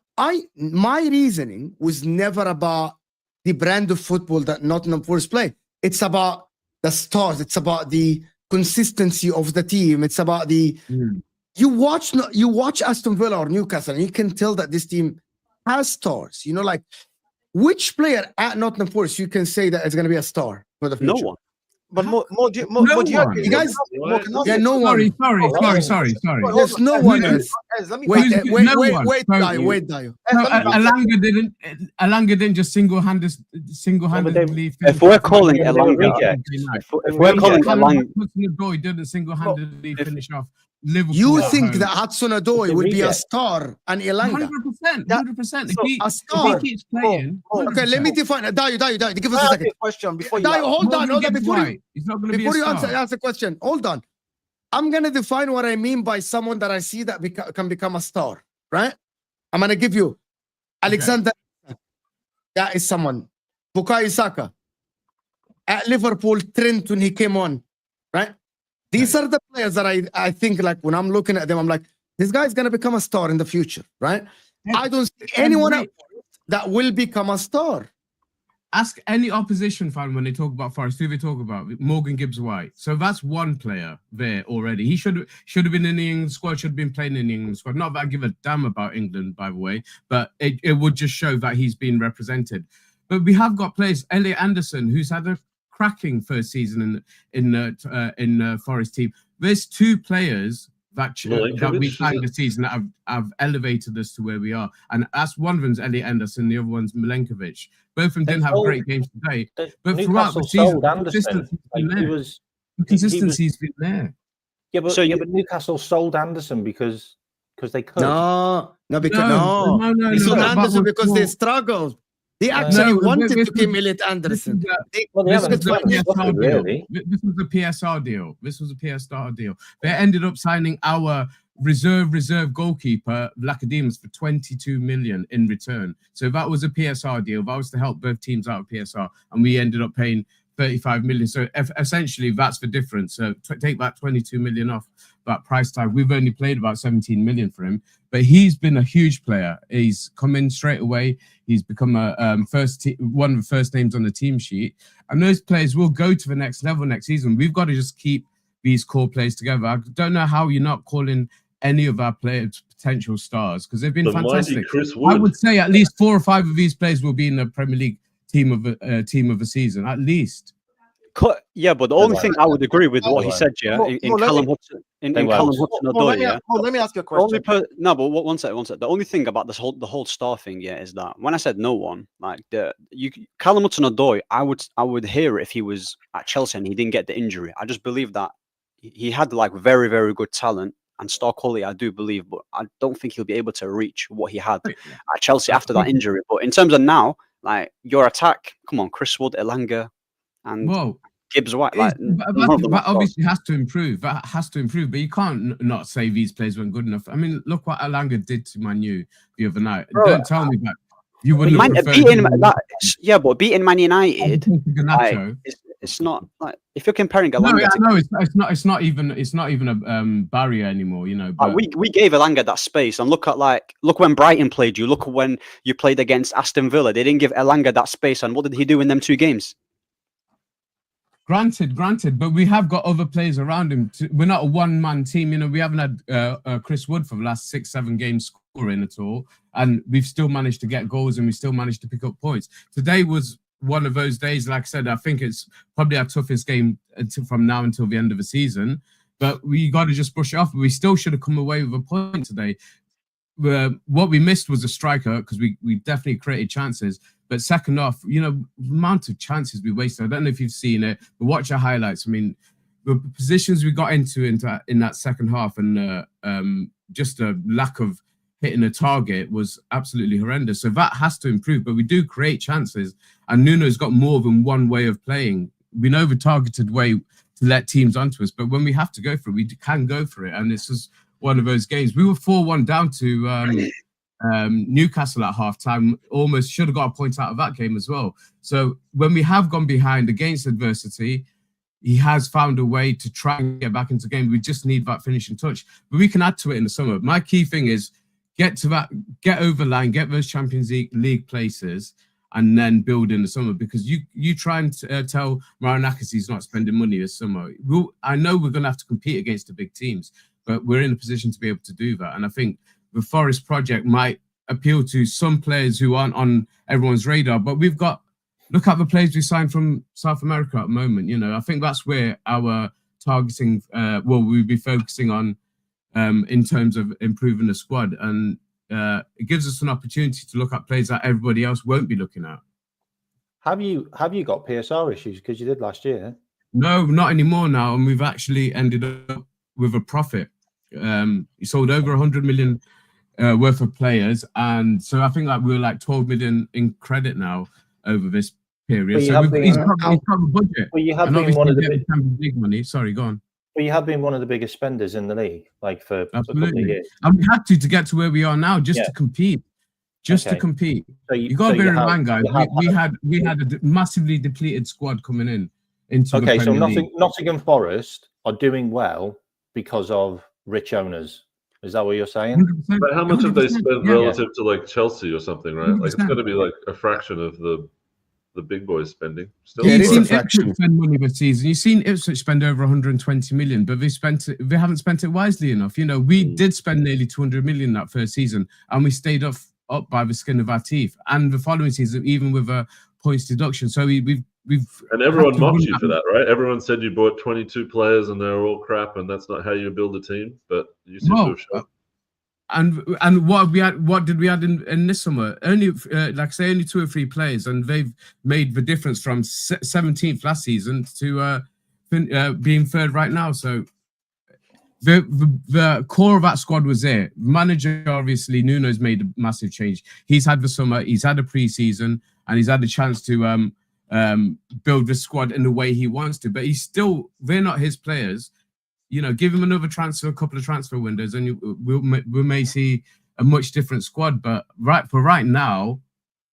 My reasoning was never about the brand of football that Nottingham Forest play. It's about the stars. It's about the consistency of the team. It's about the you watch Aston Villa or Newcastle, and you can tell that this team has stars. You know, like which player at Nottingham Forest you can say that is going to be a star for the future? No one. But you guys, yeah, no one. Sorry. There's no one else. Wait, Dio. Alanga didn't just single-handedly if we're calling Alanga, he didn't single-handedly finish off Liverpool. You at think home. that Hudson-Odoi will be a star and Elanga? 100%. 100%. So, a star. If he keeps playing, Okay, let me define it. Dayo, give us a I ask second. you a question before you Dayo, laugh? hold on. He's not going to be a Before you star. answer the question, hold on. I'm going to define what I mean by someone that I see that can become a star, right? I'm going to give you Alexander. That is someone. Bukayo Saka. At Liverpool, Trent when he came on, right? These are the players that I think, like, when I'm looking at them, I'm like, this guy's going to become a star in the future, right? I don't see anyone else that will become a star. Ask any opposition fan when they talk about Forest, who they talk about. Morgan Gibbs-White. So that's one player there already. He should have been in the England squad, should have been playing in the England squad. Not that I give a damn about England, by the way, but it would just show that he's been represented. But we have got players, Elliot Anderson, who's had a cracking first season in Forest team. There's two players that we signed this season that have elevated us to where we are, and that's one of them's Elliot Anderson, the other one's Milenkovic. Both of them didn't have great games today, but throughout the season, consistency's been there. Yeah, but Newcastle sold Anderson because they could. No, they sold Anderson because they struggled. They actually wanted to keep Elliot Anderson. This was a PSR deal. They ended up signing our reserve goalkeeper, Lacademos, for 22 million in return. So that was a PSR deal. That was to help both teams out of PSR. And we ended up paying 35 million. So essentially, that's the difference. So take that 22 million off that price tag. We've only played about 17 million for him. But he's been a huge player. He's come in straight away. He's become one of the first names on the team sheet. And those players will go to the next level next season. We've got to just keep these core players together. I don't know how you're not calling any of our players potential stars, because they've been fantastic. I would say at least 4 or 5 of these players will be in the Premier League team of the season, at least. Yeah, but the only thing I would agree with what he said, in Callum Hudson, Hudson-Odoi, let me ask you a question. One sec. The only thing about the whole star thing, is that when I said no one, like Callum Hudson-Odoi, I would hear it if he was at Chelsea and he didn't get the injury. I just believe that he had like very, very good talent and star quality, I do believe, but I don't think he'll be able to reach what he had at Chelsea after that injury. But in terms of now, like your attack, come on, Chris Wood, Elanga, and Gibbs-White. That obviously has to improve. That has to improve. But you can't not say these players weren't good enough. I mean, look what Elanga did to Man U the other night. Don't tell me that you wouldn't but beating Man United, it's not like if you're comparing Elanga. It's not even a barrier anymore. But we gave Elanga that space, and look when Brighton played you. Look when you played against Aston Villa. They didn't give Elanga that space, and what did he do in them 2 games? Granted, but we have got other players around him. We're not a one-man team. We haven't had Chris Wood for the last 6-7 games scoring at all, and we've still managed to get goals and we still managed to pick up points. Today was one of those days. Like I said, I think it's probably our toughest game from now until the end of the season. But we got to just brush it off. We still should have come away with a point today. What we missed was a striker, because we definitely created chances. But second off, the amount of chances we wasted. I don't know if you've seen it, but watch our highlights. I mean, the positions we got into in that second half, and just a lack of hitting a target was absolutely horrendous. So that has to improve. But we do create chances, and Nuno's got more than one way of playing. We know the targeted way to let teams onto us, but when we have to go for it, we can go for it. And this is one of those games. We were 4-1 down to Newcastle at half-time. Almost should have got a point out of that game as well. So when we have gone behind against adversity, he has found a way to try and get back into the game. We just need that finishing touch. But we can add to it in the summer. My key thing is get over line, get those Champions League places, and then build in the summer, because you try and tell Marinakis he's not spending money this summer. I know we're going to have to compete against the big teams, but we're in a position to be able to do that. And I think the Forest project might appeal to some players who aren't on everyone's radar, but look at the players we signed from South America at the moment. I think that's where our targeting, we'll be focusing on in terms of improving the squad. And it gives us an opportunity to look at players that everybody else won't be looking at. Have you got PSR issues? Because you did last year. No, not anymore now. And we've actually ended up with a profit. He sold over 100 million worth of players, and so I think like we're like 12 million in credit now over this period. So he's got a budget. But you have been one of the Champions League money. Sorry, go on. But you have been one of the biggest spenders in the league, like for Absolutely. a couple of years. And we had to get to where we are now just to compete. To compete. So you got to bear in mind, guys. We had a massively depleted squad coming into the Premier League. Nottingham Forest are doing well because of rich owners. Is that what you're saying? 100%. But how much have they spent relative to like Chelsea or something, right? 100%. Like it's going to be like a fraction of the big boys spending. You've seen Ipswich spend money this season. You've seen Ipswich spend over 120 million, but they haven't spent it wisely enough. You know, we did spend nearly 200 million that first season, and we stayed up by the skin of our teeth. And the following season, even with a points deduction, so we've and everyone mocked you for that, right? Everyone said you bought 22 players and they're all crap, and that's not how you build a team. But you seem to have shown. And what did we add in this summer? Only like say only 2 or 3 players, and they've made the difference from 17th last season to being 3rd right now. So the core of that squad was there. Manager, obviously, Nuno's made a massive change. He's had the summer, he's had a pre-season, and he's had a chance to build the squad in the way he wants to. But they're not his players. You know, give him another transfer, a couple of transfer windows, and we may see a much different squad. But right now,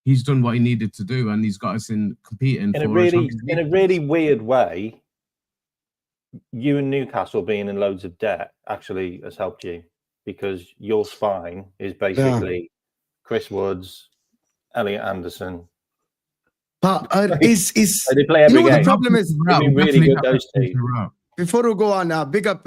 he's done what he needed to do, and he's got us competing in a really weird way. You and Newcastle being in loads of debt actually has helped you, because your spine is basically Chris Woods, Elliot Anderson. But they play every game. The problem is really good those two. Before we go on, big up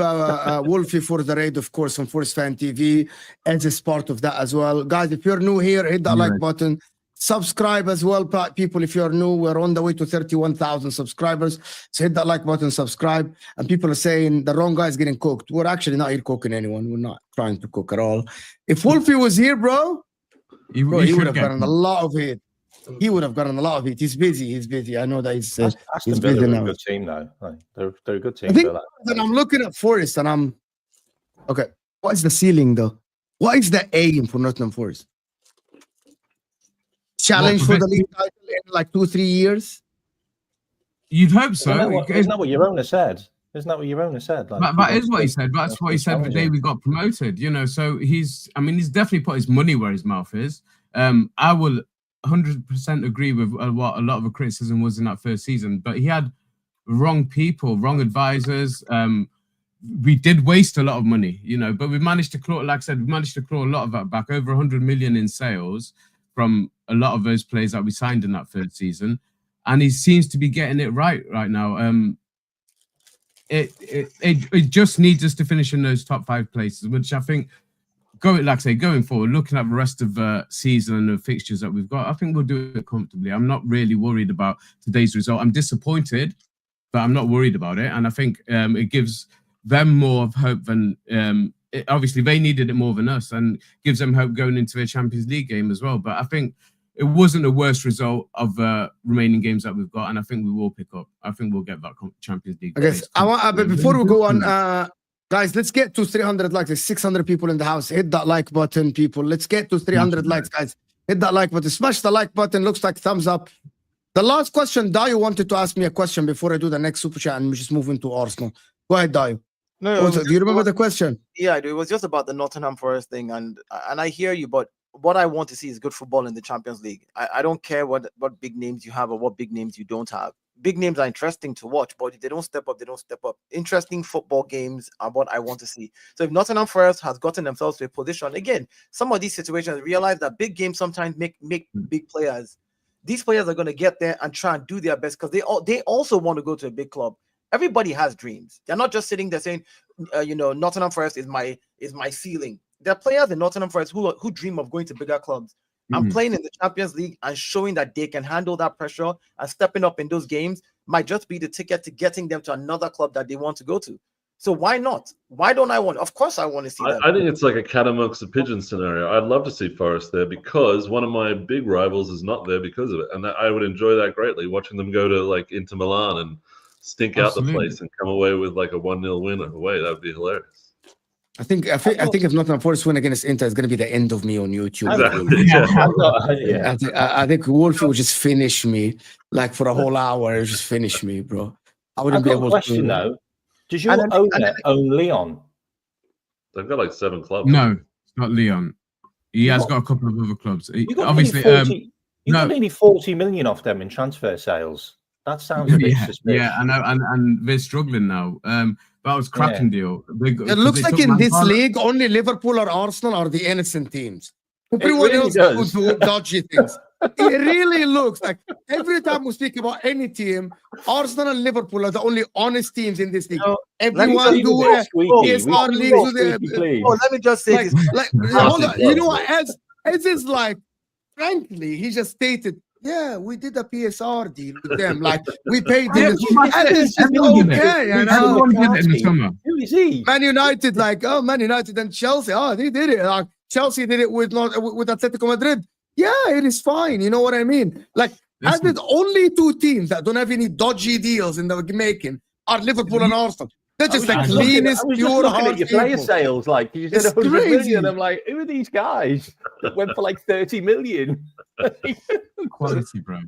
Wolfie for the raid, of course, on Force Fan TV, as is part of that as well. Guys, if you're new here, hit that like button. Subscribe as well, people. If you're new, we're on the way to 31,000 subscribers. So hit that like button, subscribe. And people are saying the wrong guy is getting cooked. We're actually not here cooking anyone. We're not trying to cook at all. If Wolfie was here, bro, he would have gotten a lot of hate. He would have gotten a lot of it. He's busy. I know that he's busy now. A good team, though. They're a good team. I think that I'm looking at Forest, and I'm okay. What is the ceiling, though? What is the aim for Nottingham Forest? Challenge for the league title in like 2-3 years? You'd hope so. Isn't that what your owner said? Isn't that what your owner said? Like, that is what he said. That's what he said the day we got promoted. You know, so he's definitely put his money where his mouth is. I will 100% agree with what a lot of the criticism was in that first season, but he had wrong people, wrong advisors. We did waste a lot of money, you know, but we managed to claw, like I said, we managed to claw a lot of that back, over 100 million in sales from a lot of those players that we signed in that third season. And he seems to be getting it right now. It just needs us to finish in those top 5 places, which I think, going forward, looking at the rest of the season and the fixtures that we've got, I think we'll do it comfortably. I'm not really worried about today's result. I'm disappointed, but I'm not worried about it. And I think it gives them more of hope than obviously they needed it more than us, and gives them hope going into their Champions League game as well. But I think it wasn't the worst result of the remaining games that we've got, and I think we will pick up. I think we'll get that Champions League. I guess but before we go on, guys, let's get to 300 likes. There's 600 people in the house. Hit that like button, people. Let's get to 300 likes, guys. Hit that like button. Smash the like button. Looks like thumbs up. The last question, Dayo wanted to ask me a question before I do the next super chat, and we just move into Arsenal. Go ahead, Dayo. No, do you remember the question? Yeah, I do. It was just about the Nottingham Forest thing, and I hear you, but what I want to see is good football in the Champions League. I don't care what big names you have or what big names you don't have. Big names are interesting to watch, but if they don't step up, they don't step up. Interesting football games are what I want to see. So if Nottingham Forest has gotten themselves to a position, again, some of these situations realize that big games sometimes make big players. These players are going to get there and try and do their best because they also want to go to a big club. Everybody has dreams. They're not just sitting there saying, Nottingham Forest is my ceiling. There are players in Nottingham Forest who dream of going to bigger clubs and playing in the Champions League and showing that they can handle that pressure and stepping up in those games might just be the ticket to getting them to another club that they want to go to. So why not? Why don't I want? Of course I want to see that. I think it's like a cat amongst the pigeons scenario. I'd love to see Forest there because one of my big rivals is not there because of it. And I would enjoy that greatly, watching them go to like Inter Milan and stink out the place and come away with like a 1-0 win away. That would be hilarious. I think if Nottingham Forest win against Inter, it's going to be the end of me on YouTube. Exactly. I think Wolfie will just finish me like for a whole hour. He'll just finish me, bro. I wouldn't be able question, to. Though, does your owner own Leon? They've got like 7 clubs. No, it's not Leon. He has got a couple of other clubs. Obviously, you got nearly 40 million off them in transfer sales. That sounds a bit suspicious. Yeah, I know, and they're struggling now. That was cracking deal. It looks like in this league, only Liverpool or Arsenal are the innocent teams. Everyone else does dodgy things. It really looks like every time we speak about any team, Arsenal and Liverpool are the only honest teams in this league. Everyone do PSR leagues. Let me just say this. Hold on. You know what? As is like, frankly, he just stated, yeah, we did a PSR deal with them. Like, we paid them. Everyone did it in the summer. Who is he? Man United, Man United and Chelsea. Oh, they did it. Like, Chelsea did it with Atletico Madrid. Yeah, it is fine. You know what I mean? Like, as the only 2 teams that don't have any dodgy deals in the making are Liverpool and Arsenal. They're just the cleanest, pure heart your player sales. Like, you said 100 million. I'm like, who are these guys that went for like 30 million? Quality, bro.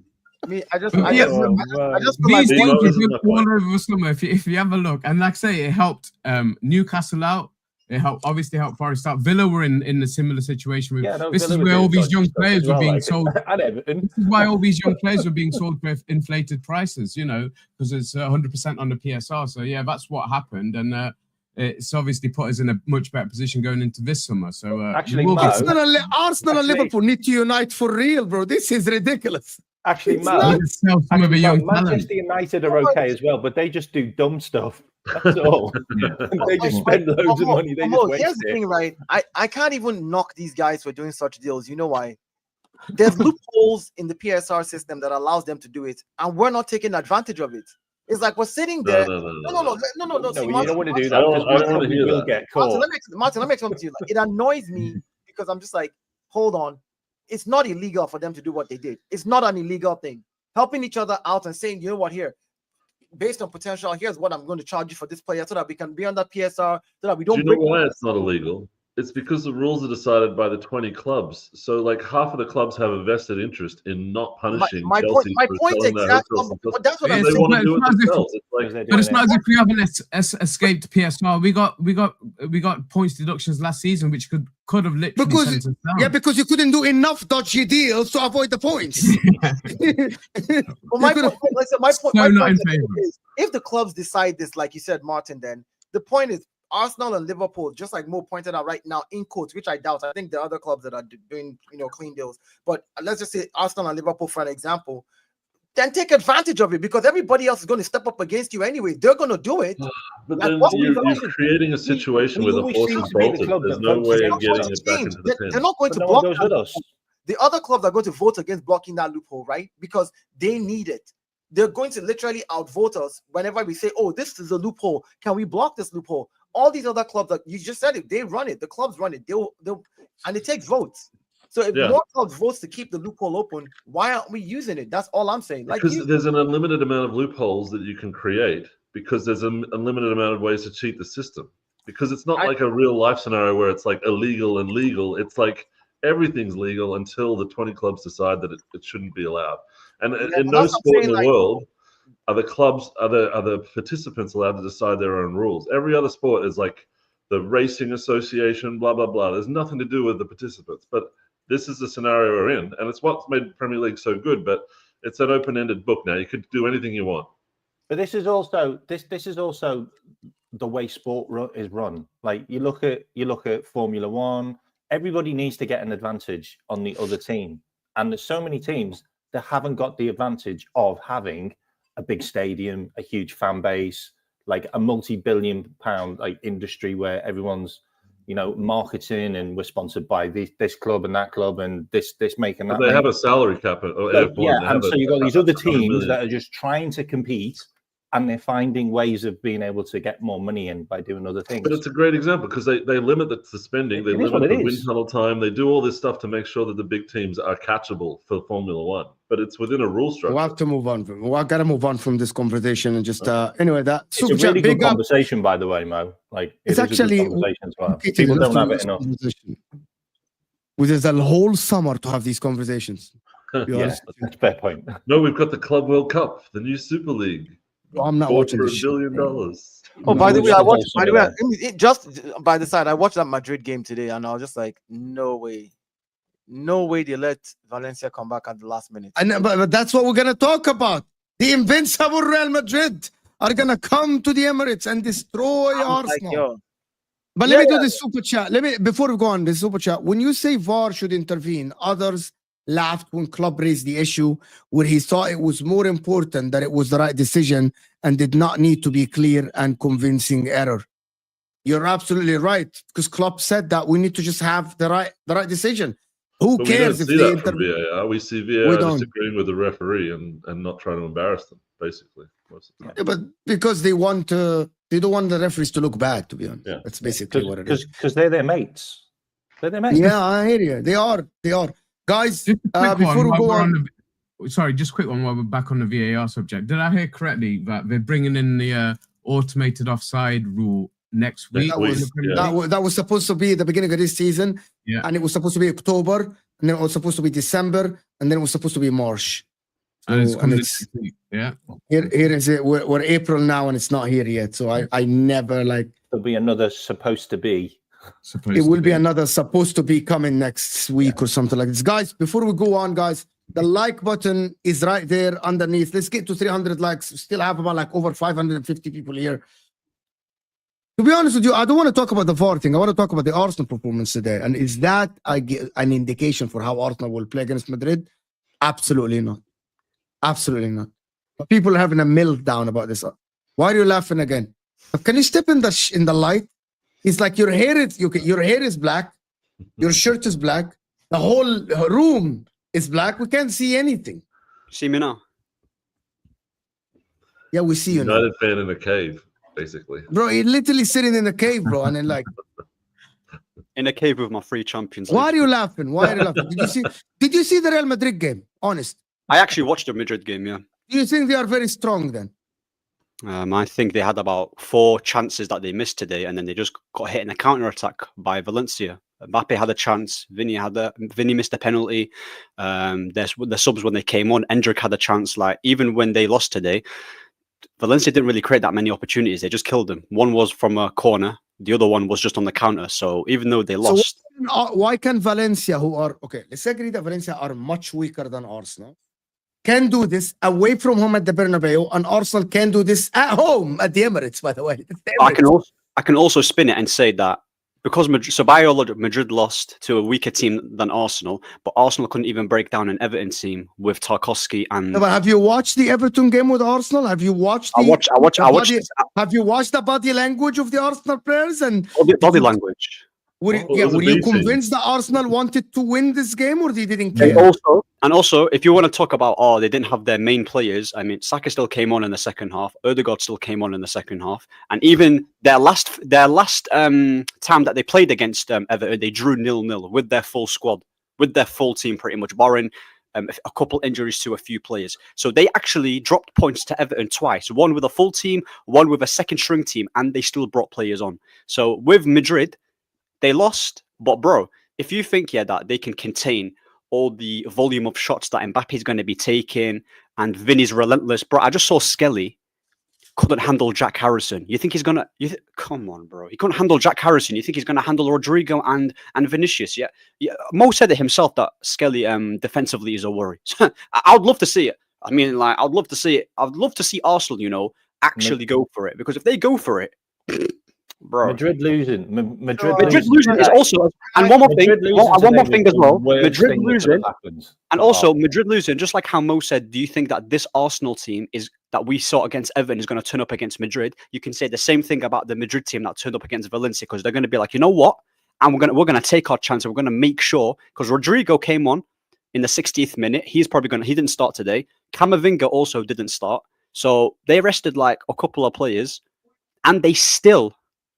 I just these things all over the summer. If you have a look, and like I say, it helped Newcastle out. It obviously helped Forest out. Villa were in a similar situation. This is where all these young players were being sold. This is why all these young players were being sold for inflated prices, because it's 100% on the PSR. So, yeah, that's what happened. And it's obviously put us in a much better position going into this summer. So, Arsenal and Liverpool need to unite for real, bro. This is ridiculous. Actually, Manchester United are okay as well, but they just do dumb stuff. That's all. They just spend loads of money. They just waste here's the thing, right? I can't even knock these guys for doing such deals. You know why? There's loopholes in the PSR system that allows them to do it, and we're not taking advantage of it. It's like we're sitting there. No. You don't want to do that. I don't want to hear that. Get caught. Martin, let me explain to you. It annoys me because I'm just like, hold on. It's not illegal for them to do what they did. It's not an illegal thing. Helping each other out and saying, you know what, here, based on potential, here's what I'm going to charge you for this player so that we can be on that PSR, so that we don't. Do you know why it's not illegal? It's because the rules are decided by the 20 clubs. So, like, half of the clubs have a vested interest in not punishing Chelsea. My point exactly. That's what I'm saying. They want to do it themselves. But it's not as if we haven't escaped PSR. We got points deductions last season, which could have literally sent us down. Because you couldn't do enough dodgy deals to avoid the points. Well, my point is, if the clubs decide this, like you said, Martin, then the point is Arsenal and Liverpool, just like Mo pointed out right now, in quotes, which I doubt. I think there are other clubs that are doing, clean deals. But let's just say Arsenal and Liverpool, for an example, then take advantage of it because everybody else is going to step up against you anyway. They're going to do it. But then you're creating a situation where the horse is bolted. There's no way of getting it back into the pin. They're not going to block that. The other clubs are going to vote against blocking that loophole, right? Because they need it. They're going to literally outvote us whenever we say, oh, this is a loophole. Can we block this loophole? All these other clubs, that you just said it, they run it. The clubs run it. They'll and it takes votes. So if more clubs votes to keep the loophole open, why aren't we using it? That's all I'm saying. Because there's an unlimited amount of loopholes that you can create because there's an unlimited amount of ways to cheat the system. Because it's not like a real life scenario where it's like illegal and legal. It's like everything's legal until the 20 clubs decide that it shouldn't be allowed. And in no sport in the world are the clubs, are the participants allowed to decide their own rules. Every other sport is like the racing association, blah, blah, blah. There's nothing to do with the participants. But this is the scenario we're in. And it's what's made Premier League so good. But it's an open-ended book now. You could do anything you want. But this is also the way sport is run. Like you look at Formula One. Everybody needs to get an advantage on the other team. And there's so many teams that haven't got the advantage of having a big stadium, a huge fan base, like a multi-billion-pound like industry where everyone's, marketing and we're sponsored by this club and that club and this making that. But they have a salary cap. And so you've got these other teams that are just trying to compete and they're finding ways of being able to get more money in by doing other things. But it's a great example because they limit the spending, they limit the wind tunnel time, they do all this stuff to make sure that the big teams are catchable for Formula One. But it's within a rule structure. We'll have to move on. We've got to move on from this conversation and just anyway. It's a really good conversation, by the way, Mo. Like it's actually a good conversation as well. People don't have it enough. There's a whole summer to have these conversations. Yeah, that's a fair point. No, we've got the Club World Cup, the new Super League. I'm not watching this. $1 billion. Oh, by the way, I watched. By the way, just by the side, I watched that Madrid game today, and I was just like, no way they let Valencia come back at the last minute. And but that's what we're gonna talk about. The invincible Real Madrid are gonna come to the Emirates and destroy Arsenal. But let me do this super chat. Before we go on this super chat. When you say VAR should intervene, others laughed when Klopp raised the issue where he thought it was more important that it was the right decision and did not need to be clear and convincing error. You're absolutely right, because Klopp said that we need to just have the right decision. Who cares if they intervene? VAR. We see VAR disagreeing with the referee and not trying to embarrass them, basically. Most of the time. Yeah, but because they don't want the referees to look bad, to be honest. Yeah. That's basically what it is. Because they're their mates. They're their mates. Yeah, I hear you. They are. Guys, before we go on, sorry, just a quick one while we're back on the VAR subject. Did I hear correctly that they're bringing in the automated offside rule next week? That was supposed to be at the beginning of this season, and it was supposed to be October, and then it was supposed to be December, and then it was supposed to be March. And here is it. We're April now, and it's not here yet. So I never like. There'll be another supposed to be. It will be another supposed to be coming next week or something like this. Guys, before we go on, guys, the like button is right there underneath. Let's get to 300 likes. We still have about like over 550 people here. To be honest with you, I don't want to talk about the VAR thing. I want to talk about the Arsenal performance today. And is that an indication for how Arsenal will play against Madrid? Absolutely not. Absolutely not. But people are having a meltdown about this. Why are you laughing again? Can you step in the light? It's like your hair is black, your shirt is black, the whole room is black. We can't see anything. See me now? Yeah, we see you now. United fan in a cave, basically. Bro, you're literally sitting in a cave, bro, and then like in a cave with my 3 champions. Why are you laughing? Did you see the Real Madrid game? Honest. I actually watched the Madrid game, yeah. Do you think they are very strong then? I think they had about 4 chances that they missed today, and then they just got hit in a counter-attack by Valencia. Mbappe had a chance. Vinny missed a penalty. The subs when they came on, Endrick had a chance. Like even when they lost today, Valencia didn't really create that many opportunities. They just killed them. One was from a corner. The other one was just on the counter. So even though they lost, why can Valencia, let's agree that Valencia are much weaker than Arsenal, can do this away from home at the Bernabeu, and Arsenal can do this at home at the Emirates, by the way. I can also spin it and say that because Madrid lost to a weaker team than Arsenal, but Arsenal couldn't even break down an Everton team with Tarkowski and. No, but have you watched the Everton game with Arsenal? Have you watched Have you watched the body language of the Arsenal players and body language? Were you convinced that Arsenal wanted to win this game, or they didn't care? And also, if you want to talk about, they didn't have their main players. I mean, Saka still came on in the second half. Odegaard still came on in the second half. And even their last time that they played against Everton, they drew 0-0 with their full squad, with their full team pretty much, barring a couple injuries to a few players. So they actually dropped points to Everton twice. One with a full team, one with a second string team, and they still brought players on. So with Madrid, they lost, but bro, if you think that they can contain all the volume of shots that Mbappe is going to be taking and Vinny's relentless, bro, I just saw Skelly couldn't handle Jack Harrison. You think he's going to... come on, bro. He couldn't handle Jack Harrison. You think he's going to handle Rodrigo and Vinicius? Yeah. Mo said it himself that Skelly defensively is a worry. I would love to see it. I mean, like, I'd love to see it. I'd love to see Arsenal, actually go for it. Because if they go for it... bro. Madrid losing is also, and one more thing as well. Madrid losing, and also Madrid losing. Just like how Mo said, do you think that this Arsenal team that we saw against Everton is going to turn up against Madrid? You can say the same thing about the Madrid team that turned up against Valencia, because they're going to be like, you know what? And we're going to take our chance, and we're going to make sure, because Rodrigo came on in the 60th minute. He didn't start today. Camavinga also didn't start. So they rested like a couple of players, and they still,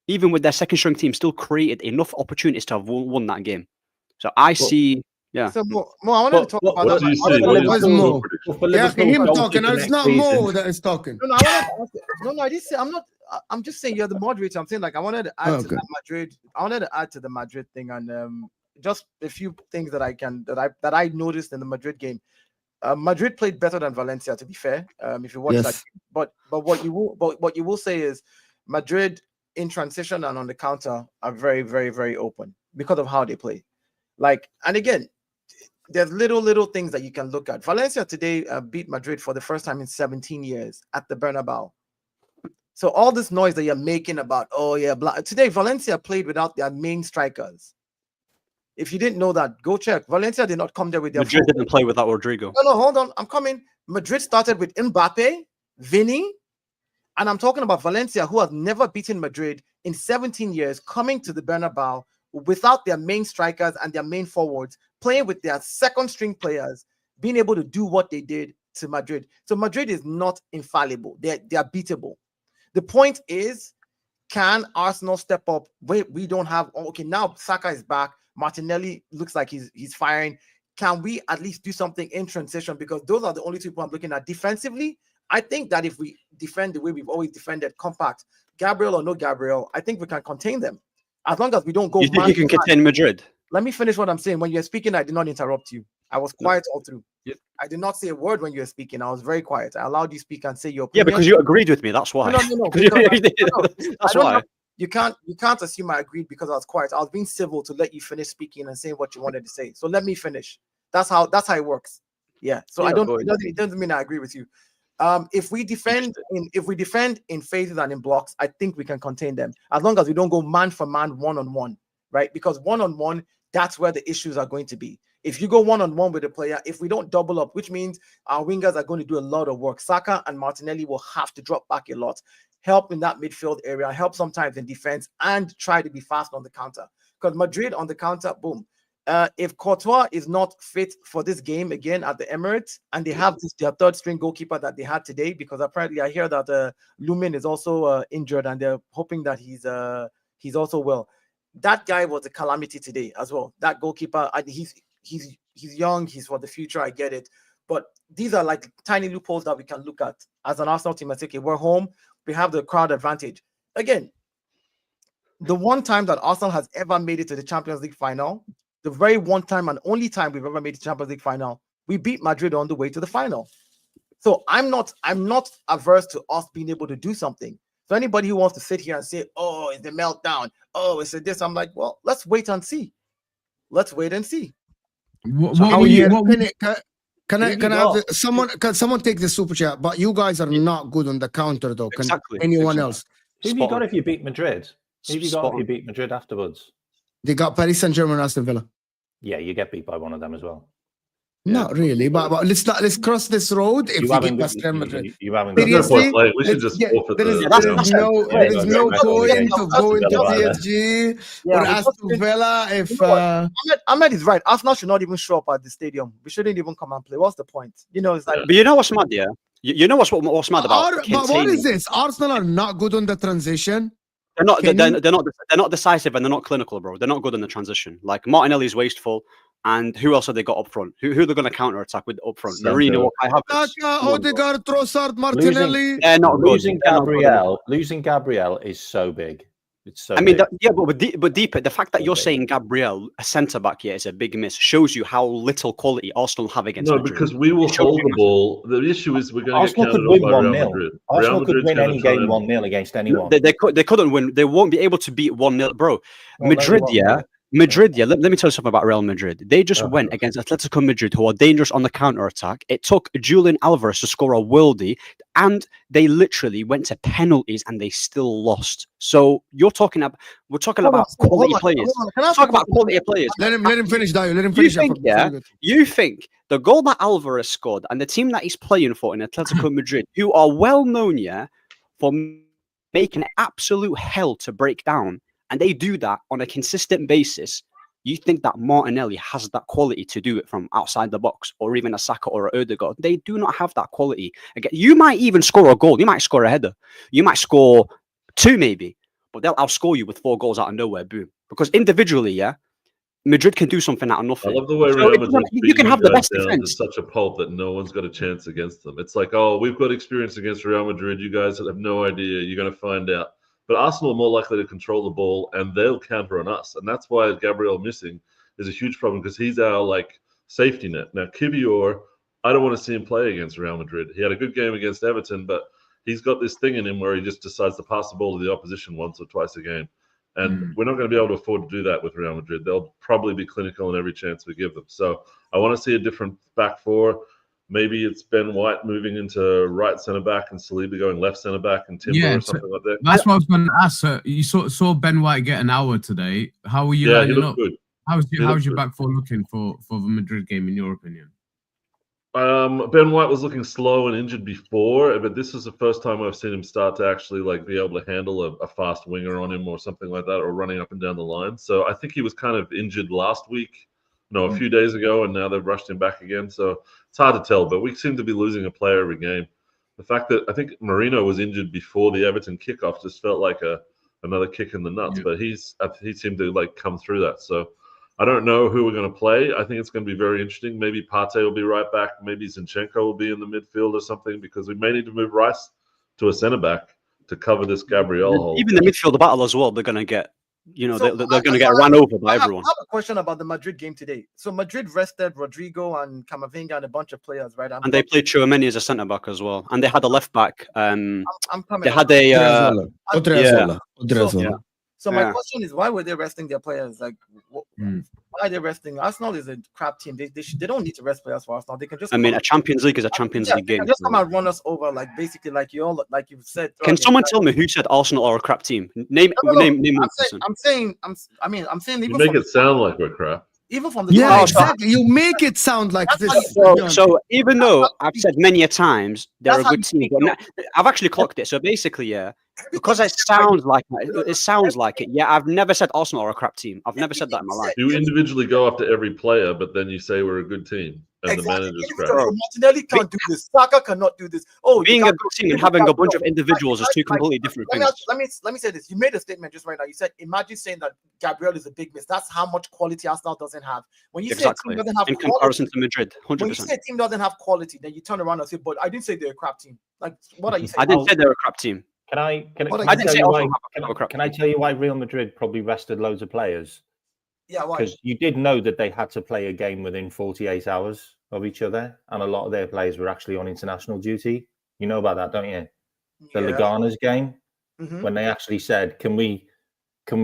even with their second string team, still created enough opportunities to have won that game. So I see, yeah. So Mo, I wanted to talk about What that. do you I wanted see? to What talk is Where's about- Mo? prediction? Yeah, okay, him talking. goal It's kicker not next Mo season. that is talking. No, I wanted to ask, no, I didn't say I'm not. I'm just saying you're the moderator. I'm saying like I wanted to add to Okay. that Madrid. I wanted to add to the Madrid thing and just a few things that I noticed in the Madrid game. Madrid played better than Valencia, to be fair. If you watch that, Yes. but what you will say is Madrid in transition and on the counter are very, very, very open because of how they play. Like, and again, there's little things that you can look at. Valencia today beat Madrid for the first time in 17 years at the Bernabeu. So all this noise that you're making about, oh yeah, today Valencia played without their main strikers. If you didn't know that, go check. Valencia did not come there with their Madrid full- didn't play without Rodrigo. No, hold on. I'm coming. Madrid started with Mbappe, Vinny, and I'm talking about Valencia, who has never beaten Madrid in 17 years, coming to the Bernabeu without their main strikers and their main forwards, playing with their second string players, being able to do what they did to Madrid. So Madrid is not infallible. They are beatable. The point is, can Arsenal step up? Wait, we don't have. Okay, now Saka is back. Martinelli looks like he's firing. Can we at least do something in transition? Because those are the only two people I'm looking at. Defensively, I think that if we defend the way we've always defended, compact, Gabriel or no Gabriel, I think we can contain them. As long as we don't go. You think you can contain Madrid? Let me finish what I'm saying. When you're speaking, I did not interrupt you. I was quiet all through. Yeah. I did not say a word when you were speaking. I was very quiet. I allowed you to speak and say your Yeah, opinion. because you agreed with me. That's why. No. That's why. You can't assume I agreed because I was quiet. I was being civil to let you finish speaking and saying what you wanted to say. So let me finish. That's how it works. Yeah. So Yeah, it doesn't mean I agree with you. If we defend in phases and in blocks, I think we can contain them as long as we don't go man for man, one-on-one, right? Because one-on-one, that's where the issues are going to be. If you go one-on-one with a player, if we don't double up, which means our wingers are going to do a lot of work. Saka and Martinelli will have to drop back a lot, help in that midfield area, help sometimes in defense, and try to be fast on the counter. Because Madrid on the counter, boom. If Courtois is not fit for this game again at the Emirates, and they have their third string goalkeeper that they had today, because apparently I hear that Lumin is also injured, and they're hoping that he's also well. That guy was a calamity today as well. That goalkeeper, he's young, he's for the future. I get it, but these are like tiny loopholes that we can look at as an Arsenal team and say, okay, we're home, we have the crowd advantage. Again, the one time that Arsenal has ever made it to the Champions League final, the very one time and only time we've ever made the Champions League final, we beat Madrid on the way to the final. So I'm not averse to us being able to do something. So anybody who wants to sit here and say, oh, it's the meltdown, oh, it's this, I'm like, well, let's wait and see. Let's wait and see. Can someone take the super chat? But you guys are not good on the counter, though. Can anyone else? Who have you got if you beat Madrid? Who have you got if you beat Madrid afterwards? They got Paris Saint-Germain and Aston Villa. Yeah, you get beat by one of them as well. Not really, but let's cross this road. If we get past Real Madrid, you haven't There's got no point playing. We should just forfeit there is the. no point to go into PSG or Aston Villa if. Ahmed is right. Arsenal should not even show up at the stadium. We shouldn't even come and play. What's the point? You know, it's like. But you know what's mad, yeah? You know what's mad about? But what is this? Arsenal are not good on the transition. They're not decisive and they're not clinical, bro. They're not good in the transition. Like Martinelli's wasteful, and who else have they got up front? Who are they going to counter attack with up front? Marino, Odegaard, Trossard, Martinelli. They're not losing Gabriel. Losing Gabriel is so big. It's so. I mean, big. but deeper, the fact that you're saying Gabriel, a centre back, here is a big miss, shows you how little quality Arsenal have against. Madrid. Because we will hold the ball. The issue is we're going to get counted on by Real Madrid. Arsenal could win any game 1-0 against anyone. They couldn't win. They won't be able to beat 1-0, bro. Madrid, let me tell you something about Real Madrid. They just went against Atletico Madrid, who are dangerous on the counter-attack. It took Julian Alvarez to score a worldie, and they literally went to penalties, and they still lost. So we're talking about quality players. Talk about quality players. Let him finish, Dio. Let him finish. You think the goal that Alvarez scored and the team that he's playing for in Atletico Madrid, who are well known, for making absolute hell to break down, and they do that on a consistent basis. You think that Martinelli has that quality to do it from outside the box, or even a Saka or a Ødegaard? They do not have that quality. Again, you might even score a goal. You might score a header. You might score 2 maybe, but they'll outscore you with 4 goals out of nowhere. Boom. Because individually, yeah, Madrid can do something out of nothing. I love the way So Real Madrid you can have the best down to defense. such a pulp that no one's got a chance against them. It's like, oh, we've got experience against Real Madrid. You guys have no idea. You're going to find out. But Arsenal are more likely to control the ball, and they'll counter on us. And that's why Gabriel missing is a huge problem, because he's our like safety net. Now, Kivior, I don't want to see him play against Real Madrid. He had a good game against Everton, but he's got this thing in him where he just decides to pass the ball to the opposition once or twice a game. And we're not going to be able to afford to do that with Real Madrid. They'll probably be clinical in every chance we give them. So I want to see a different back four. Maybe it's Ben White moving into right centre back and Saliba going left centre back and Timber or something like that. That's what I was going to ask. You saw Ben White get an hour today. How were you lining up? Good. How's your back four looking for the Madrid game, in your opinion? Ben White was looking slow and injured before, but this is the first time I've seen him start to actually like be able to handle a fast winger on him or something like that, or running up and down the line. So I think he was kind of injured last week, a few days ago, and now they've rushed him back again. So it's hard to tell, but we seem to be losing a player every game. The fact that I think Marino was injured before the Everton kickoff just felt like another kick in the nuts, but he seemed to like come through that. So I don't know who we're going to play. I think it's going to be very interesting. Maybe Partey will be right back. Maybe Zinchenko will be in the midfield or something, because we may need to move Rice to a centre back to cover this Gabriel hole. Even the midfield battle as well, they're going to get, they're going to get run over by everyone. I have a question about the Madrid game today. So Madrid rested Rodrigo and Camavinga and a bunch of players, right? And they played Chouameni as a centre back as well, and they had a left back. I'm coming. They had a Odriozola. So my question is, why were they resting their players? Like, why are they resting? Arsenal is a crap team. They don't need to rest players for Arsenal. They can just. I mean, a Champions League is a Champions League game. They can just come and run us over, like basically, like you've said. Can someone tell me who said Arsenal are a crap team? Name one person. I'm saying. You make it sound like we're crap. Even from the exactly. You make it sound like this. So even though I've said many a times they're a good team, but I've actually clocked it. So basically, because it sounds like it. Yeah, I've never said Arsenal are a crap team. I've never said that in my life. You individually go after every player, but then you say we're a good team, and the manager's crap. Martinelli can't do this. Saka cannot do this. Being a good team and having a bunch of individuals is two completely different things. Let me say this. You made a statement just right now. You said, imagine saying that Gabriel is a big miss. That's how much quality Arsenal doesn't have. When you say a team doesn't have in comparison to Madrid, 100%. When you say a team doesn't have quality, then you turn around and say, but I didn't say they're a crap team. Like, what are you saying? I didn't say they're a crap team. Can I tell you why Real Madrid probably rested loads of players? Yeah, why? Because you did know that they had to play a game within 48 hours of each other, and a lot of their players were actually on international duty. You know about that, don't you? The Lagana's game, when they actually said, "Can we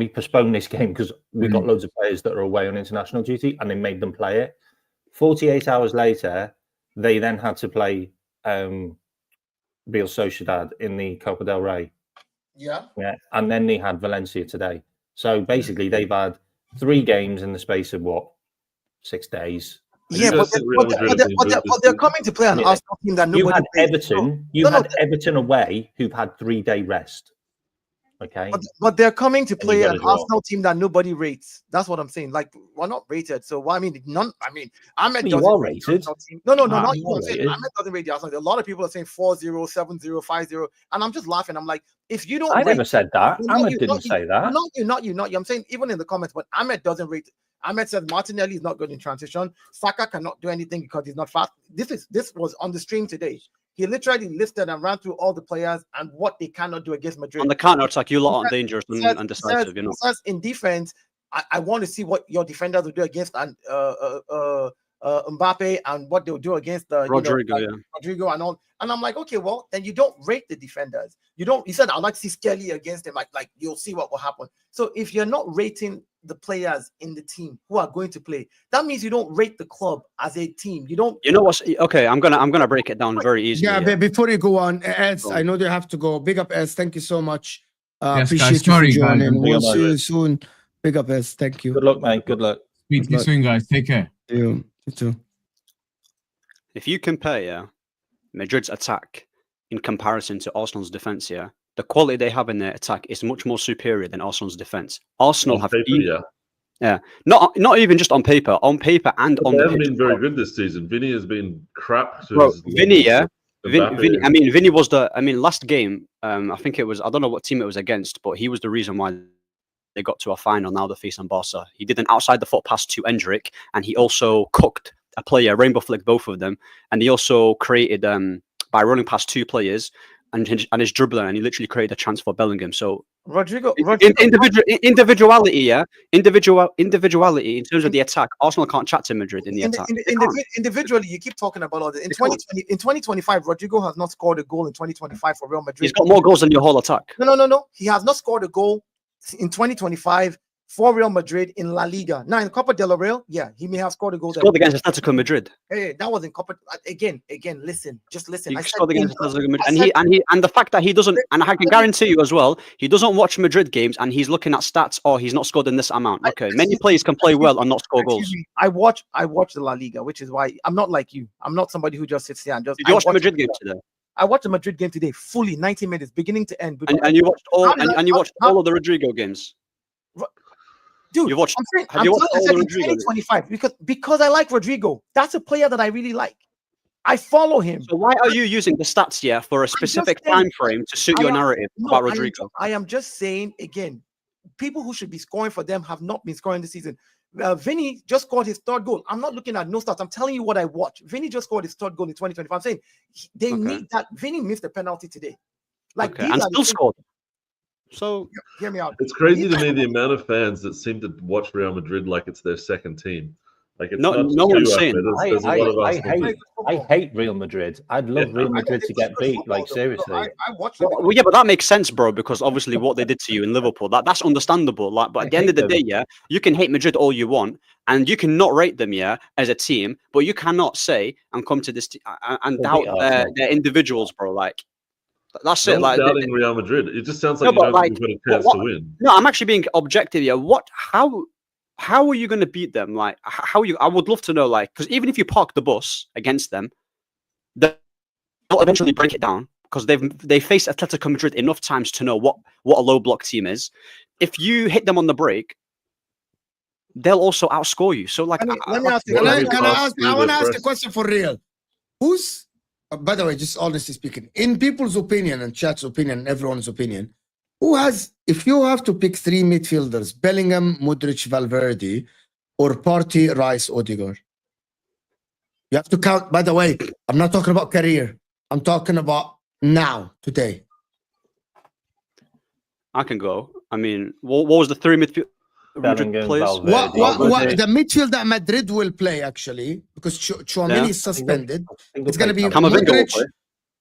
postpone this game because we've got loads of players that are away on international duty," and they made them play it. 48 hours later, they then had to play Real Sociedad in the Copa del Rey. Yeah, and then they had Valencia today. So basically, they've had 3 games in the space of 6 days. Yeah, but they're coming to play an Arsenal team that nobody. You had Everton. You had Everton away, who've had 3-day rest. Okay, but they're coming to play an Arsenal team that nobody rates. That's what I'm saying. Like, we're not rated. So why? Ahmed doesn't rate the Arsenal team. No, not you. Ahmed doesn't rate the Arsenal. A lot of people are saying 4-0, 7-0, 5-0, and I'm just laughing. I'm like, if you don't, I never said that. Ahmed didn't say that. Not you. I'm saying even in the comments, but Ahmed doesn't rate. Ahmed said Martinelli is not good in transition. Saka cannot do anything because he's not fast. This was on the stream today. He literally listed and ran through all the players and what they cannot do against Madrid. On the counter attack, you lot aren't dangerous and decisive. He says in defense, I want to see what your defenders will do against Mbappe and what they'll do against Rodrigo and all. And I'm like, okay, well, then you don't rate the defenders. You said I'd like to see Skelly against them. Like you'll see what will happen. So if you're not rating the players in the team who are going to play, that means you don't rate the club as a team. You don't. You know what's okay? I'm gonna break it down very easily. Yeah, but before you go on, Eds, I know you have to go. Big up, Eds. Thank you so much. Yes, appreciate guys, you sorry, for joining. guys. We'll see you soon. Big up, Eds. Thank you. Good luck, mate. Good luck. Speak to you soon, guys. Take care. You too. If you compare Madrid's attack in comparison to Arsenal's defense, the quality they have in their attack is much more superior than Arsenal's defense. Arsenal have Yeah, not even just on paper and on They the haven't pitch. been very good this season. Vinny has been crap. Bro, Vinny, yeah. Mbappe Vinny, is- I mean, Vinny was last game, I think it was, I don't know what team it was against, but he was the reason why they got to a final. Now they're facing Barca. He did an outside the foot pass to Endrick, and he also cooked a player, rainbow flicked both of them, and he also created by running past 2 players and his dribbling, and he literally created a chance for Bellingham. So Rodrigo, individuality, yeah, individuality in terms of the attack. Arsenal can't chat to Madrid in the attack. individually, you keep talking about all this. In 2025, Rodrigo has not scored a goal in 2025 for Real Madrid. He's got more goals than your whole attack. No. He has not scored a goal in 2025 for Real Madrid in La Liga. Now in Copa del Rey, yeah, he may have scored a goal. Scored against Atletico Madrid. Hey, that was in Copa. Again, listen. He scored against Atletico Madrid, and the fact that he doesn't, and I can guarantee you as well, he doesn't watch Madrid games, and he's looking at stats. Oh, he's not scored in this amount. Okay, many players can play well and not score goals. I watch the La Liga, which is why I'm not like you. I'm not somebody who just sits here and just. Did you watch the Madrid game today? I watched the Madrid game today, fully 90 minutes, beginning to end. And you watched all of the Rodrigo games. Dude, you watched. I'm telling you, 2025 because I like Rodrigo. That's a player that I really like. I follow him. So why are you using the stats here for a specific time frame to suit your narrative about Rodrigo? I am just saying again, people who should be scoring for them have not been scoring this season. Vinny just scored his 3rd goal. I'm not looking at no stats. I'm telling you what I watched. Vinny just scored his 3rd goal in 2025. I'm saying they need that. Vinny missed the penalty today. And still scored. So hear me out. It's crazy to me the amount of fans that seem to watch Real Madrid like it's their second team. Like it's no one's saying. I hate Real Madrid. I'd love Real Madrid to get beat. Like seriously. I watch. Well, yeah, but that makes sense, bro. Because obviously what they did to you in Liverpool, that's understandable. Like, but at the end of the day, yeah, you can hate Madrid all you want, and you can not rate them, yeah, as a team, but you cannot say and come to this and doubt their individuals, bro. Like. That's it. Like doubting Real Madrid. It just sounds like you don't think you've got a chance to win. No, I'm actually being objective here. How are you going to beat them? Like, how you? I would love to know. Like, because even if you park the bus against them, they'll eventually break it down because they faced Atletico Madrid enough times to know what a low block team is. If you hit them on the break, they'll also outscore you. So, like, let me ask you. I want to ask a question for Real. Who's by the way, just honestly speaking, in people's opinion and chat's opinion, and everyone's opinion, if you have to pick 3 midfielders, Bellingham, Modric, Valverde, or Partey, Rice, Odegaard, you have to count. By the way, I'm not talking about career. I'm talking about now, today. I can go. I mean, what was the 3 midfielders? What the midfield that Madrid will play actually, because Chouameni is suspended. It's going to be Modric.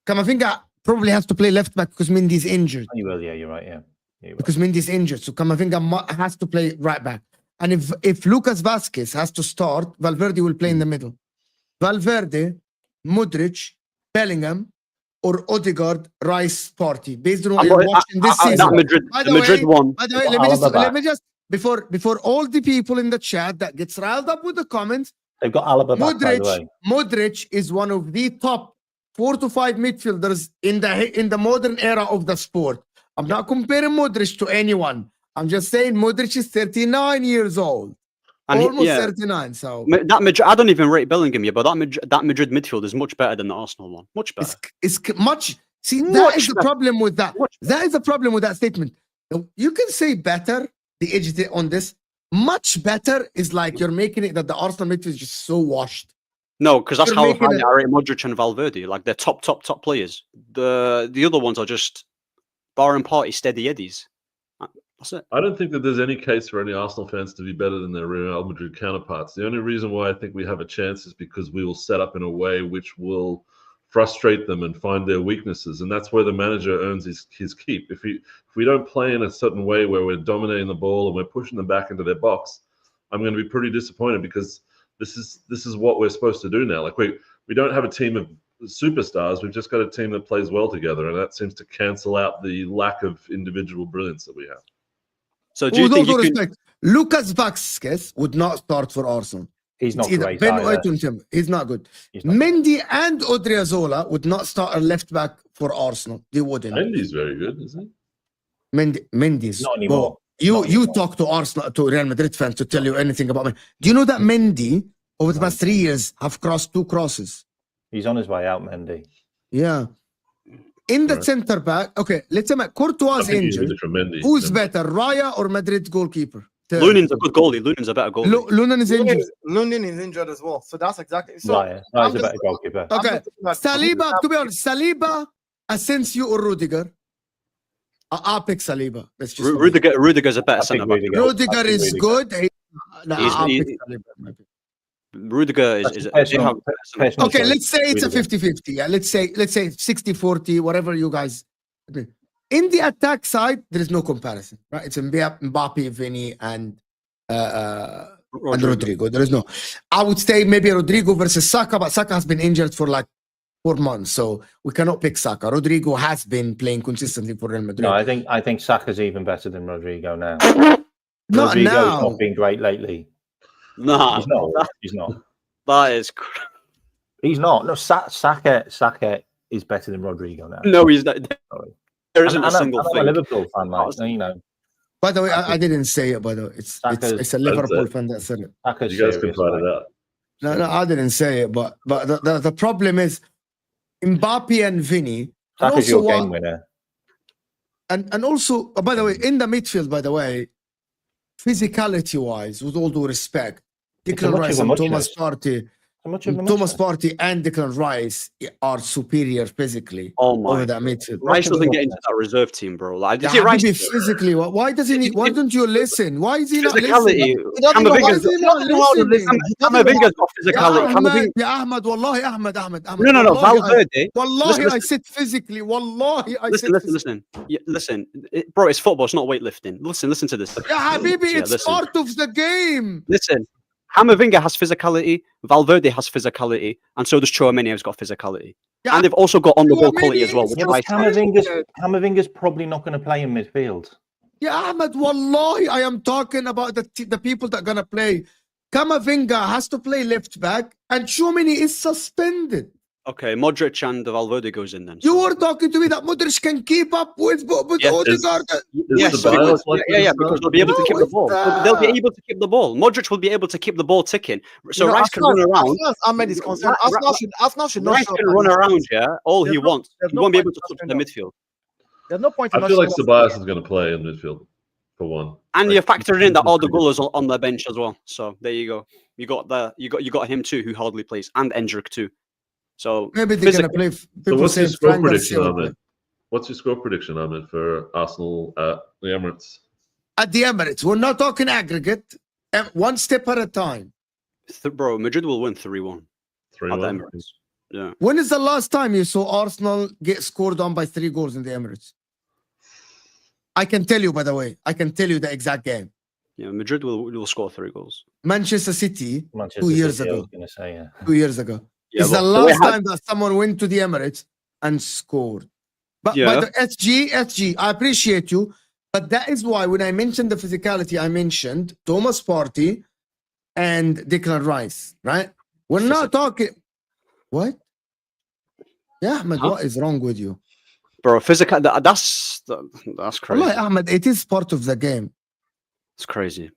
Camavinga probably has to play left back because Mendy's injured. You will, yeah, you're right, yeah. Because Mendy's injured, so Camavinga has to play right back. And if Lucas Vazquez has to start, Valverde will play in the middle. Valverde, Modric, Bellingham, or Odegaard, Rice, Partey. Based on what you're watching this season. Madrid won. By the way, let me just. Before all the people in the chat that gets riled up with the comments, they've got Alaba back, by the way. Modric is one of the top 4 to 5 midfielders in the modern era of the sport. I'm not comparing Modric to anyone. I'm just saying Modric is 39 years old, and almost 39. So that Madrid, I don't even rate Bellingham yet, but that Madrid midfield is much better than the Arsenal one. Much better. It's much. See, that is the problem with that. That is the problem with that statement. You can say better. The edge on this, much better is like you're making it that the Arsenal midfield is just so washed. No, because that's how I rate Modric and Valverde. Like they're top players. The other ones are just bar and party steady eddies. That's it. I don't think that there's any case for any Arsenal fans to be better than their Real Madrid counterparts. The only reason why I think we have a chance is because we will set up in a way which will frustrate them and find their weaknesses, and that's where the manager earns his keep. If we don't play in a certain way where we're dominating the ball and we're pushing them back into their box, I'm going to be pretty disappointed because this is what we're supposed to do now. Like we don't have a team of superstars. We've just got a team that plays well together, and that seems to cancel out the lack of individual brilliance that we have. So do you think Lucas Vazquez would not start for Arsenal? He's not great. He's not good. Mendy and Odriozola would not start a left back for Arsenal. They wouldn't. Mendy's very good, isn't he? Mendy's not anymore. You talk to Arsenal, to Real Madrid fans to tell you anything about me. Do you know that Mendy over the past 3 years have crossed 2 crosses? He's on his way out, Mendy. Yeah. In the centre back, okay, let's say Courtois is injured. Who's better, Raya or Madrid goalkeeper? Lunen's a good goalie. Lunen's a better goalie. Lunin is injured. Lunin is injured as well. So that's exactly. So Raya's a better goalkeeper. Okay. Saliba, to be honest, Saliba, Asensio or Rudiger? I'll pick Saliba. Let's just Rudiger's a better centre back. Rudiger is good. I'll pick Saliba, maybe. Rudiger is okay, let's say it's a 50-50. Yeah, let's say 60-40, whatever you guys agree. In the attack side, there is no comparison, right? It's Mbappe, Vinny, and Rodrigo. There is no. I would say maybe Rodrigo versus Saka, but Saka has been injured for like 4 months, so we cannot pick Saka. Rodrigo has been playing consistently for Real Madrid. No, I think Saka's even better than Rodrigo now. Not Rodrigo's now. not been great lately. No, he's not. That is. He's not. No, Saka is better than Rodrigo now. No, he's not. Sorry. There isn't a single thing. I'm a Liverpool fan, like, you know. By the way, I didn't say it. By the way, it's a Liverpool fan that said it. You guys can find it out. No, I didn't say it. But the problem is Mbappe and Vinny. Saka's your game winner. And also, by the way, in the midfield, by the way, physicality wise, with all due respect, Declan Rice and Thomas Partey. Thomas Partey and Declan Rice are superior physically over that midfield. Rice doesn't get into that reserve team, bro. Like, yeah, Rice physically. Why doesn't he? Why don't you listen? Why is he not listening? Camavinga's got physicality. Yeah, Ahmed. Wallahi, Ahmed. No. Valverde. Wallahi, I said physically. Wallahi, I said. Listen, bro. It's football. It's not weightlifting. Listen to this. Yeah, Habibi, it's part of the game. Listen. Camavinga has physicality, Valverde has physicality, and so does Tchouaméni has got physicality. Yeah, and they've also got on-the-ball quality as well. Camavinga's probably not going to play in midfield. Yeah, Ahmed, wallahi, I am talking about the people that are going to play. Camavinga has to play left back, and Tchouaméni is suspended. Okay, Modric and Valverde goes in then. You were talking to me that Modric can keep up with Odegaard. Yes, because they'll be able to keep the ball. They'll be able to keep the ball. Modric will be able to keep the ball ticking. So Rice can run around. Ahmed is concerned. Arsenal should not. Rice can run around, all he wants. He won't be able to touch the midfield. There's no point. I feel like Ceballos is going to play in midfield for one. And you're factoring in that Arda Guller's on the bench as well. So there you go. You got him too, who hardly plays, and Endrick too. So maybe they're gonna play. So what's your score prediction, Ahmed? What's your score prediction, Ahmed, for Arsenal at the Emirates? At the Emirates, we're not talking aggregate. One step at a time. Bro, Madrid will win 3-1. 3-1 at the Emirates. Yeah. When is the last time you saw Arsenal get scored on by 3 goals in the Emirates? I can tell you, by the way. I can tell you the exact game. Yeah, Madrid will score 3 goals. Manchester City, 2 years ago. I was gonna say, yeah. 2 years ago. Yeah, it's the last time that someone went to the Emirates and scored. But by the SG, I appreciate you. But that is why when I mentioned the physicality, I mentioned Thomas Partey and Declan Rice, right? We're not talking. What? Yeah, Ahmed, what is wrong with you? Bro, physical, that's crazy. Wallahi, Ahmed, it is part of the game. It's crazy.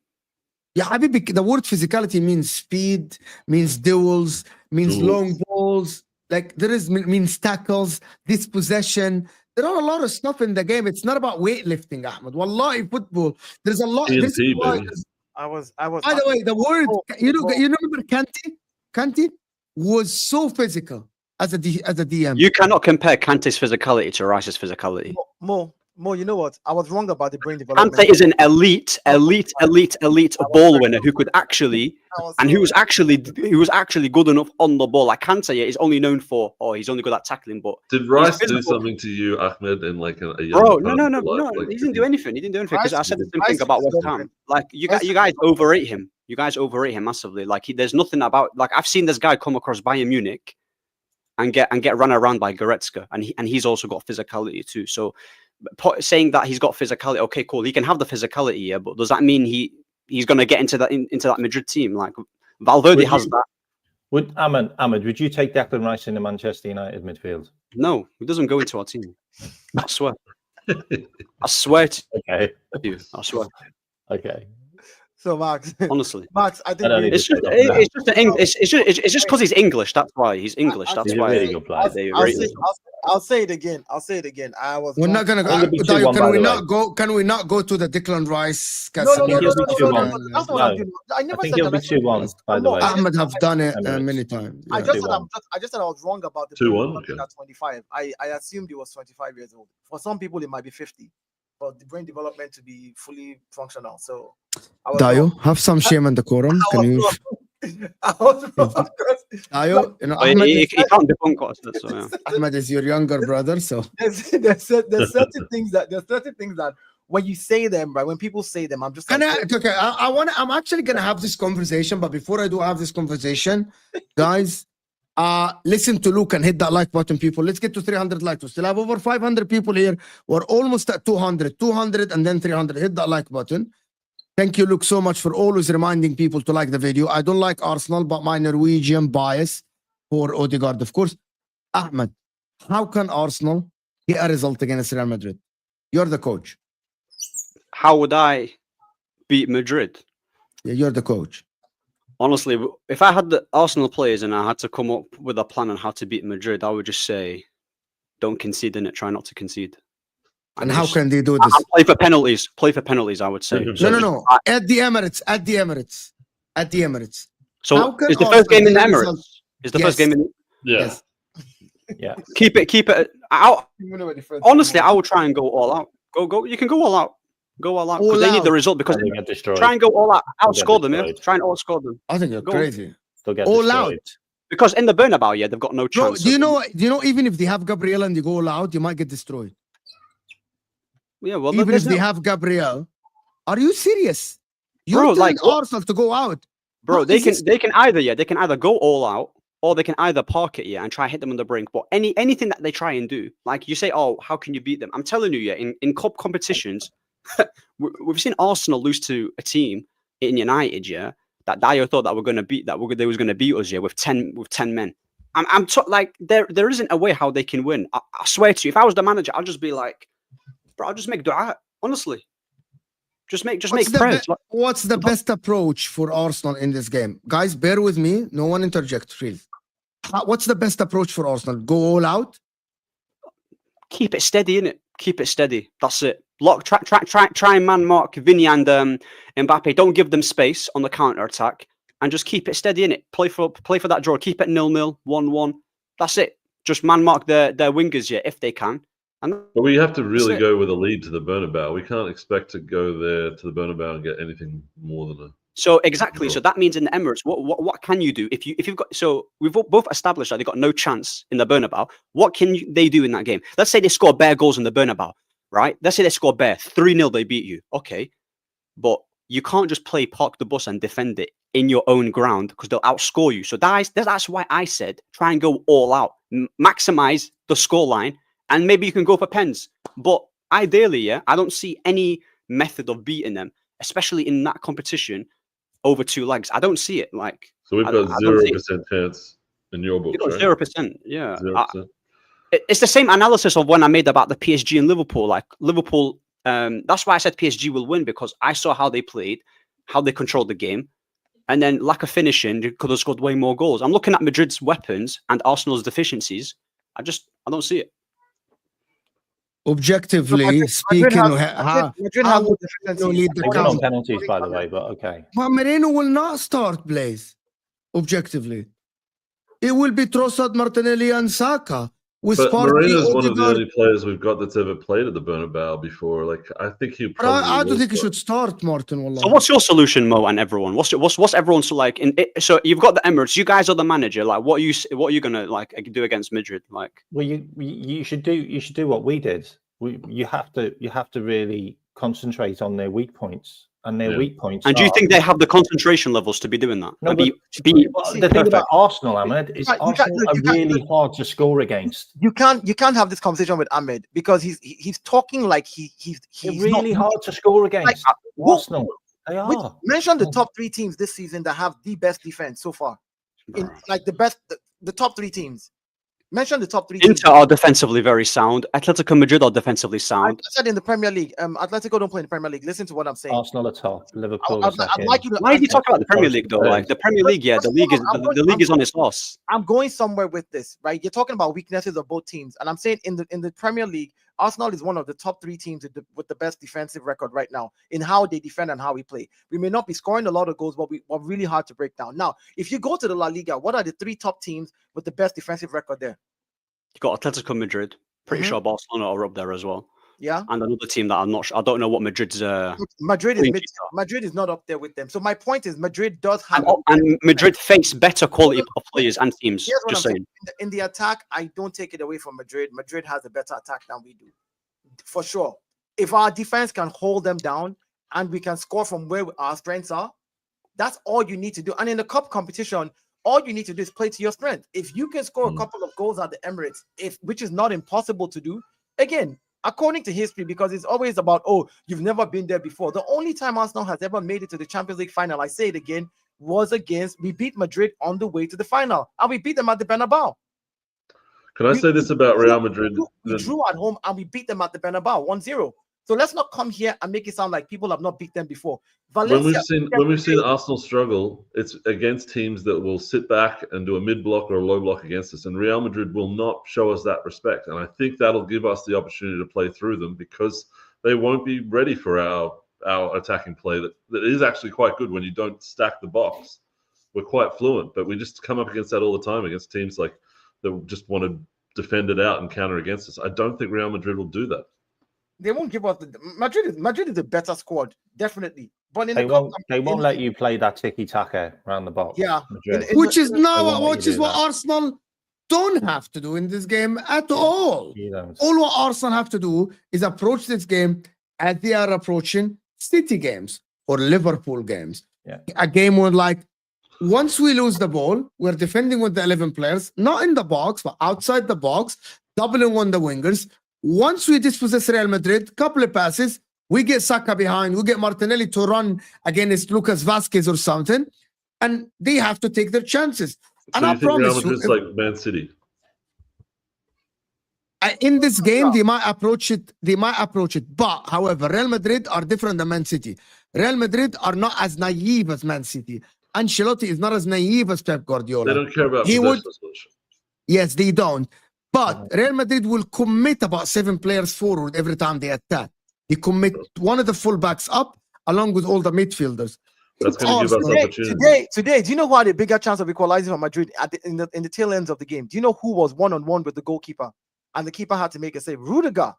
Yeah, Habibi, the word physicality means speed, means duels, means long balls. Like means tackles, dispossession. There are a lot of stuff in the game. It's not about weightlifting, Ahmed. Wallahi, football. There's a lot. I was. By the way, the word you remember Kanté was so physical as a DM. You cannot compare Kante's physicality to Rice's physicality. Mo, you know what? I was wrong about the brain development. Kante is an elite ball winner who could actually, and who was actually good enough on the ball. Like Kante is only known for, he's only good at tackling. But did Rice do something to you, Ahmed, in like a young bro? No. He didn't do anything. He didn't do anything because I said the same thing about West Ham. Like you guys overrate him. You guys overrate him massively. Like there's nothing about. Like I've seen this guy come across Bayern Munich and get run around by Goretzka, and he's also got physicality too. So. Saying that he's got physicality, okay, cool. He can have the physicality, yeah, but does that mean he's going to get into that Madrid team? Like Valverde has that. Would Ahmed, would you take Declan Rice in the Manchester United midfield? No, he doesn't go into our team. I swear. I swear to Okay. you. I swear. Okay. So Max, Honestly. Max, I think I don't need It's to just say nothing it's just an English. It's just because he's English. That's why he's English. That's He's a why really good player. they I'll rate say, him. I'll say it again. I'll say it again. I was. We're wrong. not gonna I think it'll be Dayo, 2-1, can by we the not way. go? Can we not go to the Declan Rice? No, no, no, think no, it'll no, be no, no, 2-1. no. That's not what No. I'm doing. I never I think said it'll that. be 2-1, by the No, way. Ahmed have done it Emirates. many times. I Yeah. just said 2-1. I just said I was wrong about the 2-1, brain development okay. at 25. I assumed he was 25 years old. For some people, it might be 50. For the brain development to be fully functional. So I was wrong. Dayo, have some shame and decorum. I Can was you? wrong. I was wrong. Dayo, you know, But Ahmed, he is, can't debunk what I said. So yeah. Ahmed is your younger brother, so There's certain things that when you say them, right? When people say them, I'm just like, okay. I'm actually gonna have this conversation, but before I do have this conversation, guys, listen to Luke and hit that like button, people. Let's get to 300 likes. We still have over 500 people here. We're almost at 200 and then 300. Hit that like button. Thank you, Luke, so much for always reminding people to like the video. I don't like Arsenal, but my Norwegian bias for Odegaard, of course. Ahmed, how can Arsenal get a result against Real Madrid? You're the coach. How would I beat Madrid? Yeah, you're the coach. Honestly, if I had the Arsenal players and I had to come up with a plan on how to beat Madrid, I would just say, don't concede in it. Try not to concede. And how can they do this? Play for penalties. Play for penalties, I would say. No. At the Emirates. So How can is the Arsenal first game in the get a Emirates? result? Is the Yes. first game in? Yeah. Yes. Yeah. Keep it. Honestly, I would try and go all out. Go. You can go all out. Go all out because All they need the out. result. Because They get destroyed. try and go all out. They'll get Outscore them. Yeah. destroyed. Try and outscore them. I think you're Go on. crazy. They'll get All destroyed. out. Because in the Bernabeu, yeah, they've got no Bro, chance. do you know even if they have Gabriel and they go all out, you might get destroyed. Yeah. Well, Even there's if they no- have Gabriel. Are you serious? You're Bro, telling like, what- Arsenal to go out. Bro, How they is can this- they can either go all out or they can either park it, yeah, and try hit them on the brink. But anything that they try and do, like you say, oh, how can you beat them? I'm telling you, yeah, in cup competitions, we've seen Arsenal lose to a team in United, yeah, that Dyer thought that we're going to beat, they was going to beat us, yeah, with 10 men. Like there isn't a way how they can win. I swear to you, if I was the manager, I'll just be like, bro, I'll just make dua, honestly. Just make prayers. What's the best approach for Arsenal in this game? Guys, bear with me. No one interject, please. What's the best approach for Arsenal? Go all out? Keep it steady, innit? Keep it steady. That's it. Try and man mark Vinny and Mbappe. Don't give them space on the counter attack, and just keep it steady, innit? Play for that draw. Keep it 0-0, 1-1. That's it. Just man mark their wingers, yeah, if they can. But we have to really it. go with a lead to the Bernabeu. We can't expect to go there to the Bernabeu and get anything more than a. So exactly. So that means in the Emirates, what can you do if you've got? So we've both established that they've got no chance in the Bernabeu. What can they do in that game? Let's say they score bare goals in the Bernabeu, right? Let's say they score bare 3-0, they beat you. Okay, but you can't just play park the bus and defend it in your own ground because they'll outscore you. So that's why I said try and go all out, maximize the scoreline, and maybe you can go for pens. But ideally, yeah, I don't see any method of beating them, especially in that competition over 2 legs. I don't see it. Like, So we've got 0% chance in your book, right? 0%. Yeah. 0%. It's the same analysis of when I made about the PSG and Liverpool. Like Liverpool, that's why I said PSG will win, because I saw how they played, how they controlled the game, and then lack of finishing, they could have scored way more goals. I'm looking at Madrid's weapons and Arsenal's deficiencies. I don't see it. Objectively speaking, Madrid have no deficiencies. lead the They win on count? penalties, by the way, but okay. But Moreno will not start, Blaze. Objectively, it will be Trossard, Martinelli, and Saka. With But Partey, Moreno's one of the Odegaard. only players we've got that's ever played at the Bernabeu before. Like, I think he'll But probably. I don't will think he start. should start, Martin. Wallah. So what's your solution, Mo, and everyone? What's everyone's like? So you've got the Emirates. You guys are the manager. Like, what are you gonna like do against Madrid? Like, Well, you should do what we did. You have to really concentrate on their weak points, and their weak points. and do you think they have the concentration levels to be doing that? No, And but be the thing about perfect? Arsenal, Ahmed, is Arsenal are really hard to score against. You can't have this conversation with Ahmed because he's talking like he's They're really hard to score against. Arsenal, they are. Mention the top 3 teams this season that have the best defense so far. In like the top 3 teams. Mention the top 3 teams. Inter are defensively very sound. Atletico Madrid are defensively I sound. said in the Premier League, Atletico don't play in the Premier League. Listen to what I'm saying. Arsenal are top, Liverpool are I'd second. like you to. Why are you talking about the Premier League though? Like the Premier League, yeah, the league is on its loss. I'm going somewhere with this, right? You're talking about weaknesses of both teams, and I'm saying in the Premier League, Arsenal is one of the top 3 teams with the best defensive record right now in how they defend and how we play. We may not be scoring a lot of goals, but we're really hard to break down. Now, if you go to the La Liga, what are the 3 top teams with the best defensive record there? You got Atletico Madrid. Pretty sure Barcelona are up there as well. Yeah, and another team that I'm not sure. I don't know what Madrid's. Madrid is not up there with them. So my point is, Madrid does have and Madrid face better quality of players and teams. Just saying. In the attack, I don't take it away from Madrid. Madrid has a better attack than we do, for sure. If our defense can hold them down and we can score from where our strengths are, that's all you need to do. And in the cup competition, all you need to do is play to your strength. If you can score a couple of goals at the Emirates, which is not impossible to do, again, according to history, because it's always about, oh, you've never been there before. The only time Arsenal has ever made it to the Champions League final, I say it again, was we beat Madrid on the way to the final, and we beat them at the Bernabeu. Can I say this about Real Madrid? We drew at home and we beat them at the Bernabeu 1-0. So let's not come here and make it sound like people have not beat them before. Valencia, when we've seen Arsenal struggle, it's against teams that will sit back and do a mid-block or a low block against us, and Real Madrid will not show us that respect. And I think that'll give us the opportunity to play through them because they won't be ready for our attacking play that is actually quite good when you don't stack the box. We're quite fluent, but we just come up against that all the time against teams like that just want to defend it out and counter against us. I don't think Real Madrid will do that. They won't give us Madrid is a better squad, definitely. But they won't let you play that tiki-taka around the box. Yeah, which is what Arsenal don't have to do in this game at all. All what Arsenal have to do is approach this game as they are approaching City games or Liverpool games. Yeah. A game where, like, once we lose the ball, we're defending with the 11 players, not in the box, but outside the box, doubling on the wingers. Once we dispossess Real Madrid, couple of passes, we get Saka behind, we get Martinelli to run against Lucas Vazquez or something, and they have to take their chances. So and I promise you, like Man City. In this game, they might approach it. But, however, Real Madrid are different than Man City. Real Madrid are not as naive as Man City. Ancelotti is not as naive as Pep Guardiola. They don't care about possession. Yes, they don't. But Real Madrid will commit about 7 players forward every time they attack. They commit one of the fullbacks up along with all the midfielders. That's going to give us opportunity. Today, do you know who had a bigger chance of equalizing for Madrid in the tail ends of the game? Do you know who was one-on-one with the goalkeeper? And the keeper had to make a save. Rudiger.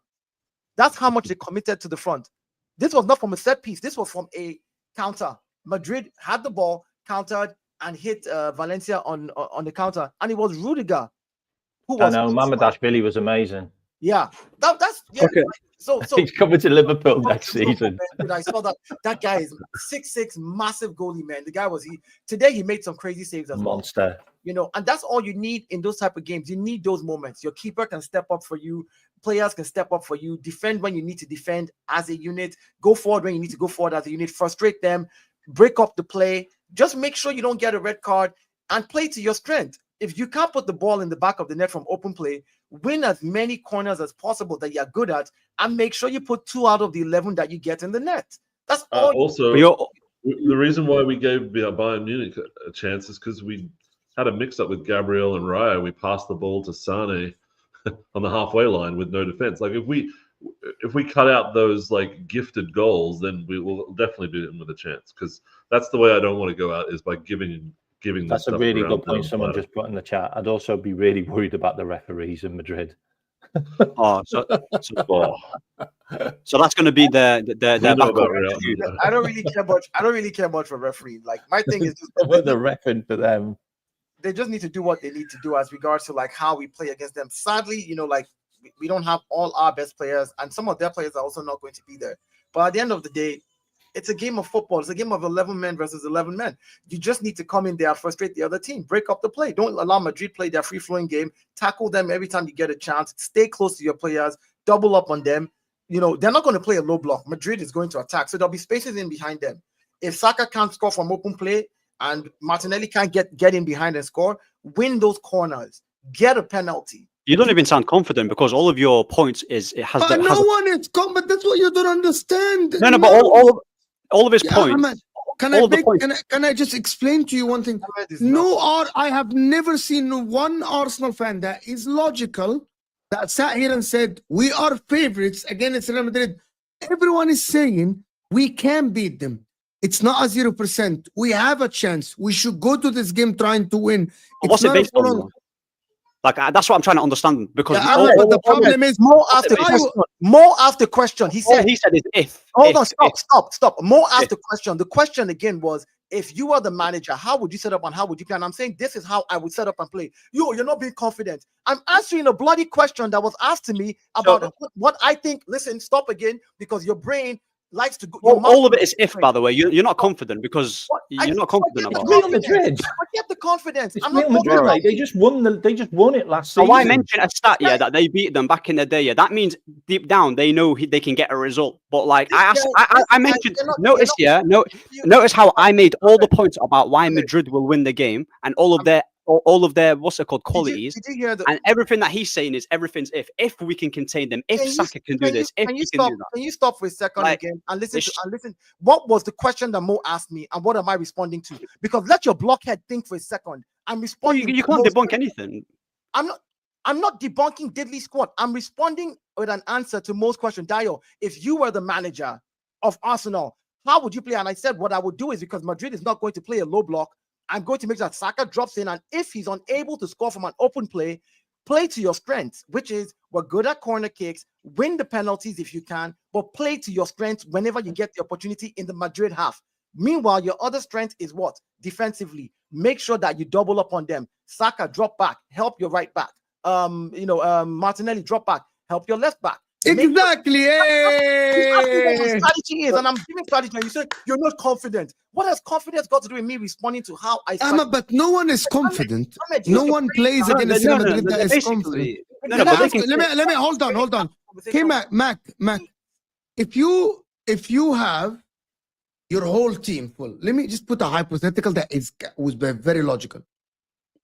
That's how much they committed to the front. This was not from a set piece. This was from a counter. Madrid had the ball, countered, and hit Valencia on the counter. And it was Rudiger. I know, Mamadashvili was amazing. Yeah. That's okay. So he's coming to Liverpool next season. I saw that guy is 6'6", massive goalie, man. The guy today he made some crazy saves as monster. Well. You know, and that's all you need in those type of games. You need those moments. Your keeper can step up for you, players can step up for you, defend when you need to defend as a unit, go forward when you need to go forward as a unit, frustrate them, break up the play. Just make sure you don't get a red card and play to your strength. If you can't put the ball in the back of the net from open play, win as many corners as possible that you're good at, and make sure you put 2 out of the 11 that you get in the net. That's all. Also, the reason why we gave Bayern Munich a chance is because we had a mix-up with Gabriel and Raya. We passed the ball to Sane on the halfway line with no defense. Like if we cut out those like gifted goals, then we will definitely beat them with a chance. Because that's the way I don't want to go out, is by giving. That's a really good point someone just put in the chat. I'd also be really worried about the referees in Madrid. So that's going to be their I don't really care much for refereeing. Like my thing is just the refereeing for them. They just need to do what they need to do as regards to like how we play against them. Sadly, you know, like we don't have all our best players, and some of their players are also not going to be there. But at the end of the day, it's a game of football. It's a game of 11 men versus 11 men. You just need to come in there, frustrate the other team, break up the play. Don't allow Madrid play their free-flowing game. Tackle them every time you get a chance. Stay close to your players. Double up on them. You know, they're not going to play a low block. Madrid is going to attack. So there'll be spaces in behind them. If Saka can't score from open play and Martinelli can't get in behind and score, win those corners. get a penalty. You don't even sound confident because all of your points is it has. No one is confident. That's what you don't understand. No, but all of his points. Ahmed, can I just explain to you one thing? I have never seen one Arsenal fan that is logical that sat here and said we are favorites against Real Madrid. Everyone is saying we can beat them. It's not a 0%. We have a chance. We should go to this game trying to win. What's it based on? Like that's what I'm trying to understand because but the problem is more after question. More after question. He said is if. Hold on, stop. More after question. The question again was, if you are the manager, how would you set up and how would you play? And I'm saying this is how I would set up and play. You're not being confident. I'm answering a bloody question that was asked to me about what I think. Listen, stop again because your brain likes to go. All of it is if, by the way. You're not confident because you're not confident about Real Madrid. Forget the confidence. I'm not Madrid, right? They just won it last season. So I mentioned a stat, that they beat them back in the day. That means deep down they know they can get a result. But like I mentioned, notice how I made all the points about why Madrid will win the game and all of their what's it called qualities. Did you hear and everything that he's saying is everything's if we can contain them, if Saka can do this, if he can do that. Can you stop for a second again and listen? What was the question that Mo asked me, and what am I responding to? Because let your blockhead think for a second. I'm responding. You can't debunk anything. I'm not debunking diddly squat. I'm responding with an answer to Mo's question. Dio, if you were the manager of Arsenal, how would you play? And I said what I would do is because Madrid is not going to play a low block. I'm going to make sure that Saka drops in, and if he's unable to score from an open play to your strengths, which is we're good at corner kicks, win the penalties if you can, but play to your strengths whenever you get the opportunity in the Madrid half. Meanwhile, your other strength is what? Defensively. Make sure that you double up on them. Saka, drop back, help your right back. Martinelli, drop back, help your left back. Exactly. Strategy is, and I'm giving strategy. And you said you're not confident. What has confidence got to do with me responding to how I? But no one is confident. No one plays against Real Madrid that is confident. Let me hold on. Okay, Mac. If you have your whole team full, let me just put a hypothetical that was very logical.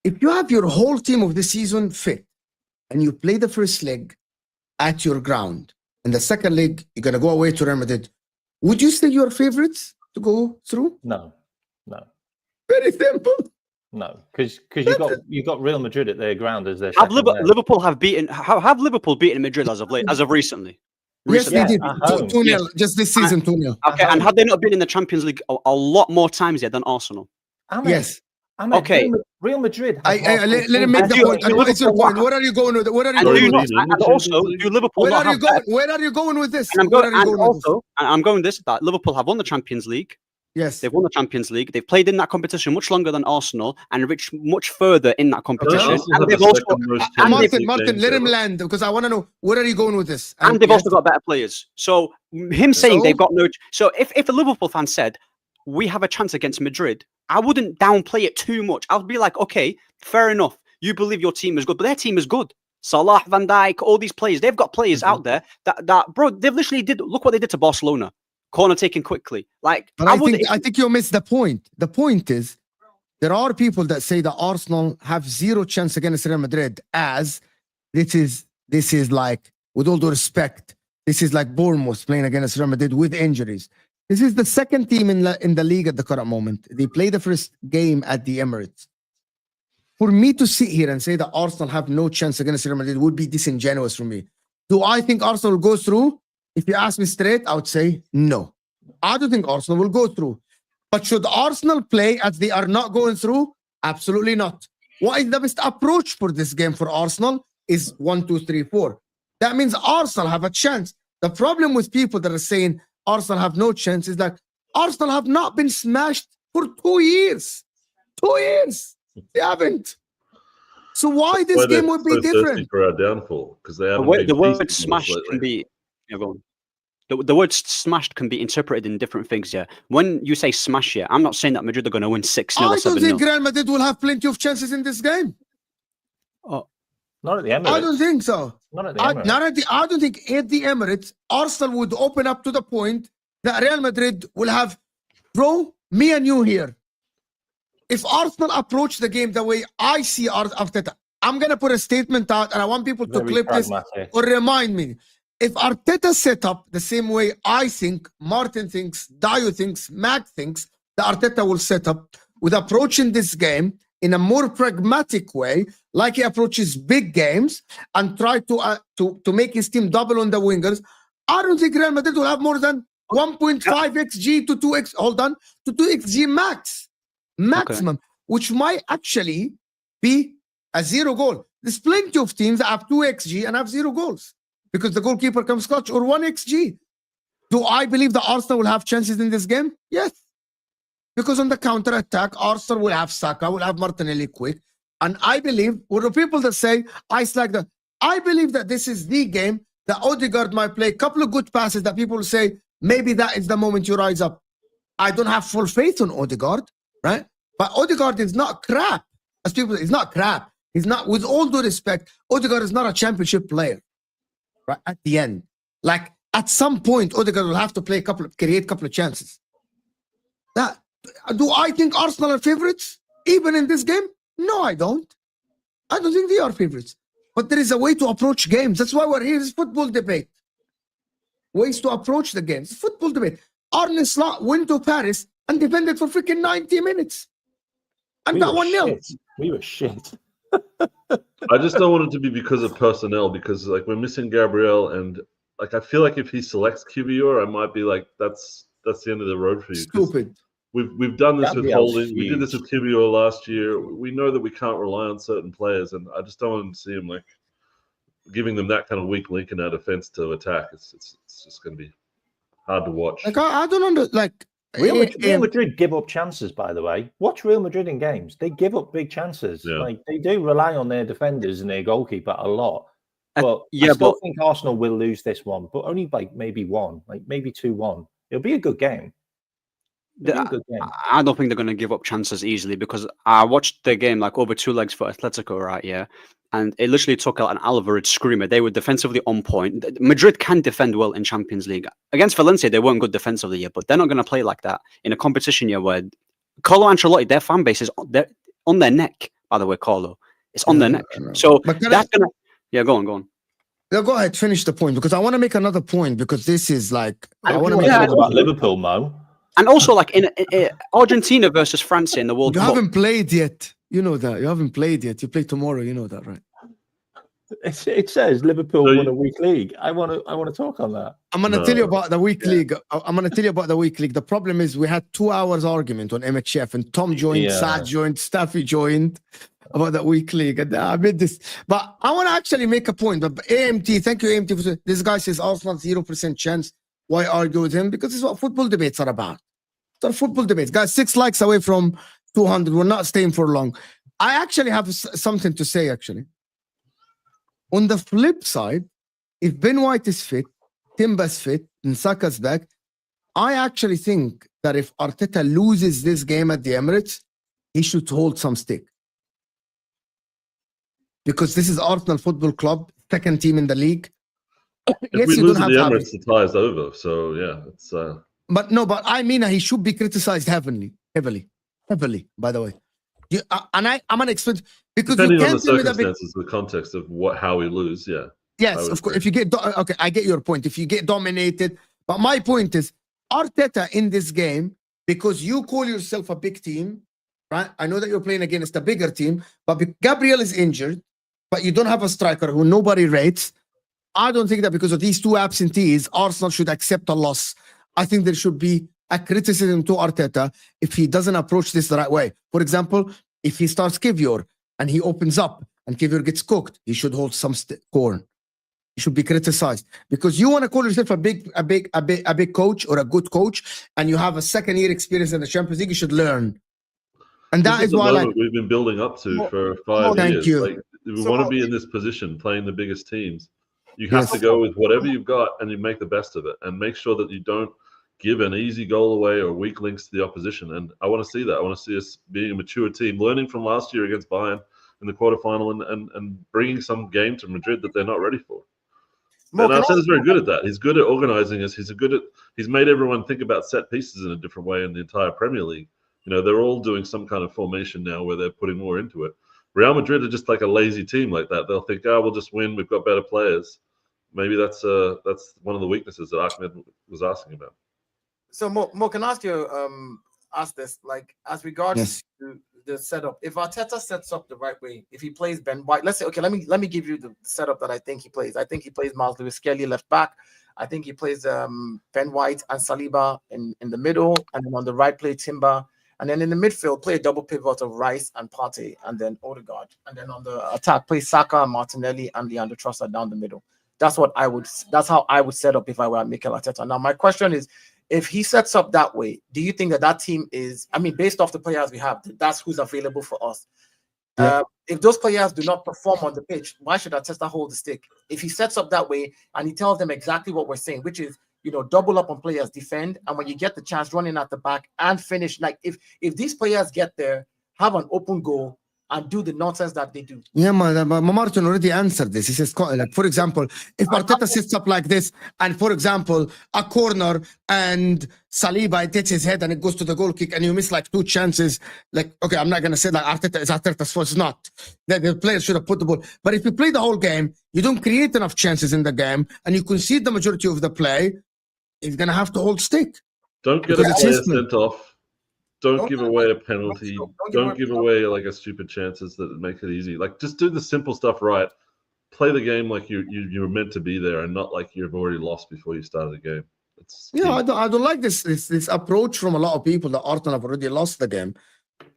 If you have your whole team of the season fit, and you play the first leg at your ground, and the second leg you're gonna go away to Real Madrid, would you say you're favorites to go through? No. Very simple. No, because you got Real Madrid at their ground as their. Liverpool have Liverpool beaten Madrid as of recently? Yes, they did. 2-0 just this season. 2-0. Okay, and had they not been in the Champions League a lot more times yet than Arsenal? Yes. Okay. Real Madrid. Let me make the point. What is your point? Where are you going with it? Where are you going with this? I'm going this. That Liverpool have won the Champions League. Yes, they've won the Champions League. They've played in that competition much longer than Arsenal and reached much further in that competition. And they've also, Martin, let him land because I want to know where are you going with this. And they've also got better players. So him saying they've got no. So if a Liverpool fan said we have a chance against Madrid, I wouldn't downplay it too much. I would be like, okay, fair enough. You believe your team is good, but their team is good. Salah, Van Dijk, all these players, they've got players out there that bro, they've literally look what they did to Barcelona. Corner taken quickly. Like, but I think you missed the point. The point is there are people that say that Arsenal have zero chance against Real Madrid as this is like, with all due respect, this is like Bournemouth playing against Real Madrid with injuries. This is the second team in the league at the current moment. They play the first game at the Emirates. For me to sit here and say that Arsenal have no chance against Real Madrid would be disingenuous for me. Do I think Arsenal will go through? If you ask me straight, I would say no. I don't think Arsenal will go through. But should Arsenal play as they are not going through? Absolutely not. What is the best approach for this game for Arsenal is 1, 2, 3, 4. That means Arsenal have a chance. The problem with people that are saying Arsenal have no chance is that Arsenal have not been smashed for 2 years. 2 years. They haven't. So why this game would be different? For our downfall, because they haven't. The word smashed can be. The word smashed can be interpreted in different things. Yeah, when you say smash, I'm not saying that Madrid are going to win 6-0 or 7-0. I don't think Real Madrid will have plenty of chances in this game. Not at the Emirates. I don't think so. Not at the Emirates. I don't think at the Emirates, Arsenal would open up to the point that Real Madrid will have, bro, me and you here. If Arsenal approach the game the way I see Arteta, I'm going to put a statement out, and I want people to Very clip this pragmatic. or remind me. If Arteta set up the same way I think, Martin thinks, Dio thinks, Mac thinks, the Arteta will set up with approaching this game in a more pragmatic way, like he approaches big games, and try to make his team double on the wingers, I don't think Real Madrid will have more than 1.5 xg to 2x. Hold on, to 2 xg maximum, which might actually be a 0 goal. There's plenty of teams that have 2 xg and have 0 goals because the goalkeeper comes clutch, or 1 xg. Do I believe that Arsenal will have chances in this game? Yes. Because on the counter-attack, Arsenal will have Saka, will have Martinelli quick. And I believe, with the people that say, I slag that, I believe that this is the game that Odegaard might play a couple of good passes that people say, maybe that is the moment you rise up. I don't have full faith on Odegaard, right? But Odegaard is not crap. As people say, he's not crap. He's not, with all due respect, Odegaard is not a championship player, right? At the end. Like, at some point, Odegaard will have to create a couple of chances. Do I think Arsenal are favorites, even in this game? No, I don't. I don't think they are favorites. But there is a way to approach games. That's why we're here. It's football debate. Ways to approach the games. Football debate. Arne Slot went to Paris and defended for freaking 90 minutes. And got 1-0. We were shit. I just don't want it to be because of personnel, because like we're missing Gabriel, and like I feel like if he selects QBR, I might be like, that's the end of the road for you. Stupid. We've done this with Gabriel's Holding. We did this huge. with QBR last year. We know that we can't rely on certain players, and I just don't want to see him like giving them that kind of weak link in our defense to attack. It's just going to be hard to watch. Like I don't Real Madrid give up chances, by the way. Watch Real Madrid in games. They give up big chances. Yeah. Like they do rely on their defenders and their goalkeeper a lot. But yeah, I still think Arsenal will lose this one, but only by maybe 1, like maybe 2-1. It'll be a good game. I don't think they're going to give up chances easily, because I watched the game like over 2 legs for Atletico, right? Yeah. And it literally took an Alvarez screamer. They were defensively on point. Madrid can defend well in Champions League. Against Valencia, they weren't good defensively yet, but they're not going to play like that in a competition year where Carlo Ancelotti, their fan base is on their neck, by the way, Carlo. It's on their neck. So that's going to... Yeah, go on. Yeah, go ahead, finish the point, because I want to make another point, because this is like... I want to talk about Liverpool, Mo. And also, like in Argentina versus France in the World Cup. You haven't played yet. You know that. You haven't played yet. You play tomorrow. You know that, right? It says Liverpool won a weak league. I want to talk on that. I'm going to tell you about the weak league. I'm going to tell you about the week league. The problem is we had 2 hours argument on MHF, and Tom joined, Sad joined, Staffy joined about the week league. And I made this. But I want to actually make a point. But AMT, thank you, AMT. For this guy says Arsenal 0% chance. Why argue with him? Because this is what football debates are about. They're football debates. Guys, 6 likes away from 200. We're not staying for long. I actually have something to say, actually. On the flip side, if Ben White is fit, Timber's fit, and Saka's back, I actually think that if Arteta loses this game at the Emirates, he should hold some stick. Because this is Arsenal Football Club, 2nd team in the league. If we lose at the Emirates, the tie is over. So, yeah, it's... But I mean, he should be criticized heavily, by the way. I'm going to explain, because depending you on can't the circumstances, the context of how we lose, yeah. Yes, of course. If you get okay, I get your point. If you get dominated, but my point is Arteta in this game, because you call yourself a big team, right? I know that you're playing against a bigger team, but Gabriel is injured, but you don't have a striker who nobody rates. I don't think that because of these 2 absentees, Arsenal should accept a loss. I think there should be a criticism to Arteta if he doesn't approach this the right way. For example, if he starts Kivior and he opens up and Kivior gets cooked, he should hold some corn. He should be criticized, because you want to call yourself a big coach or a good coach, and you have a 2nd-year experience in the Champions League. You should learn, and that is why we've been building up to for 5 years. Thank you. Like, if we want to be in this position, playing the biggest teams, you have to go with whatever you've got and you make the best of it, and make sure that you don't give an easy goal away or weak links to the opposition. And I want to see that. I want to see us being a mature team, learning from last year against Bayern in the quarterfinal, and bringing some game to Madrid that they're not ready for. And Arteta's very good at that. He's good at organizing us. He's made everyone think about set pieces in a different way in the entire Premier League. You know, they're all doing some kind of formation now where they're putting more into it. Real Madrid are just like a lazy team like that. They'll think, oh, we'll just win. We've got better players. Maybe that's one of the weaknesses that Ahmed was asking about. So Mo, can I ask this, like, as regards to the setup, if Arteta sets up the right way, if he plays Ben White, let's say, okay, let me give you the setup that I think he plays. I think he plays Miles Lewis-Skelly left back. I think he plays Ben White and Saliba in the middle, and then on the right play Timber, and then in the midfield play a double pivot of Rice and Partey, and then Odegaard, and then on the attack play Saka, Martinelli, and Leandro Trossard down the middle. That's how I would set up if I were Mikel Arteta. Now my question is, if he sets up that way, do you think that team is, I mean, based off the players we have, that's who's available for us? Yeah. If those players do not perform on the pitch, why should Arteta hold the stick? If he sets up that way and he tells them exactly what we're saying, which is, double up on players, defend, and when you get the chance, running at the back and finish. Like if these players get there, have an open goal, and do the nonsense that they do. Yeah, Martin already answered this. He says, like, for example, if Arteta sits up like this, and for example, a corner and Saliba, it hits his head and it goes to the goal kick, and you miss like 2 chances, like, okay, I'm not going to say like Arteta's fault. It's not. The players should have put the ball. But if you play the whole game, you don't create enough chances in the game, and you concede the majority of the play, he's going to have to hold stick. Don't get a player sent off. Don't give away a penalty. Don't give away like a stupid chances that make it easy. Like, just do the simple stuff right. Play the game like you're meant to be there, and not like you've already lost before you started the game. I don't like this approach from a lot of people that Arsenal have already lost the game.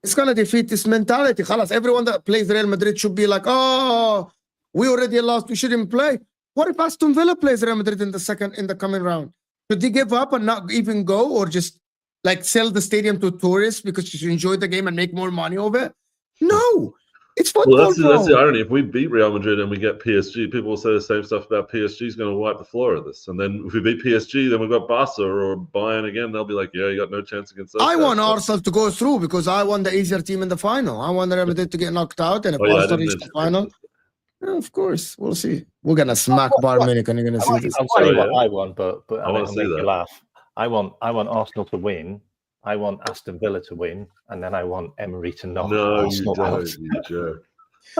It's gonna defeat this mentality. Khalas, everyone that plays Real Madrid should be like, oh, we already lost, we shouldn't play. What if Aston Villa plays Real Madrid in the coming round? Should they give up and not even go, or just like sell the stadium to tourists because you enjoy the game and make more money over it? No, it's football. Well, that's the irony. If we beat Real Madrid and we get PSG, people will say the same stuff about PSG is going to wipe the floor of this. And then if we beat PSG, then we've got Barca or Bayern again. They'll be like, yeah, you got no chance against us. I want Arsenal to go through because I want the easier team in the final. I want Real Madrid to get knocked out, and if Arsenal reach the final, yeah, of course, we'll see. We're gonna smack Bayern Munich, and you're gonna see this. I'll tell you what I want, but I want to see that. Laugh. I want Arsenal to win. I want Aston Villa to win, and then I want Emery to knock Arsenal out. You jerk.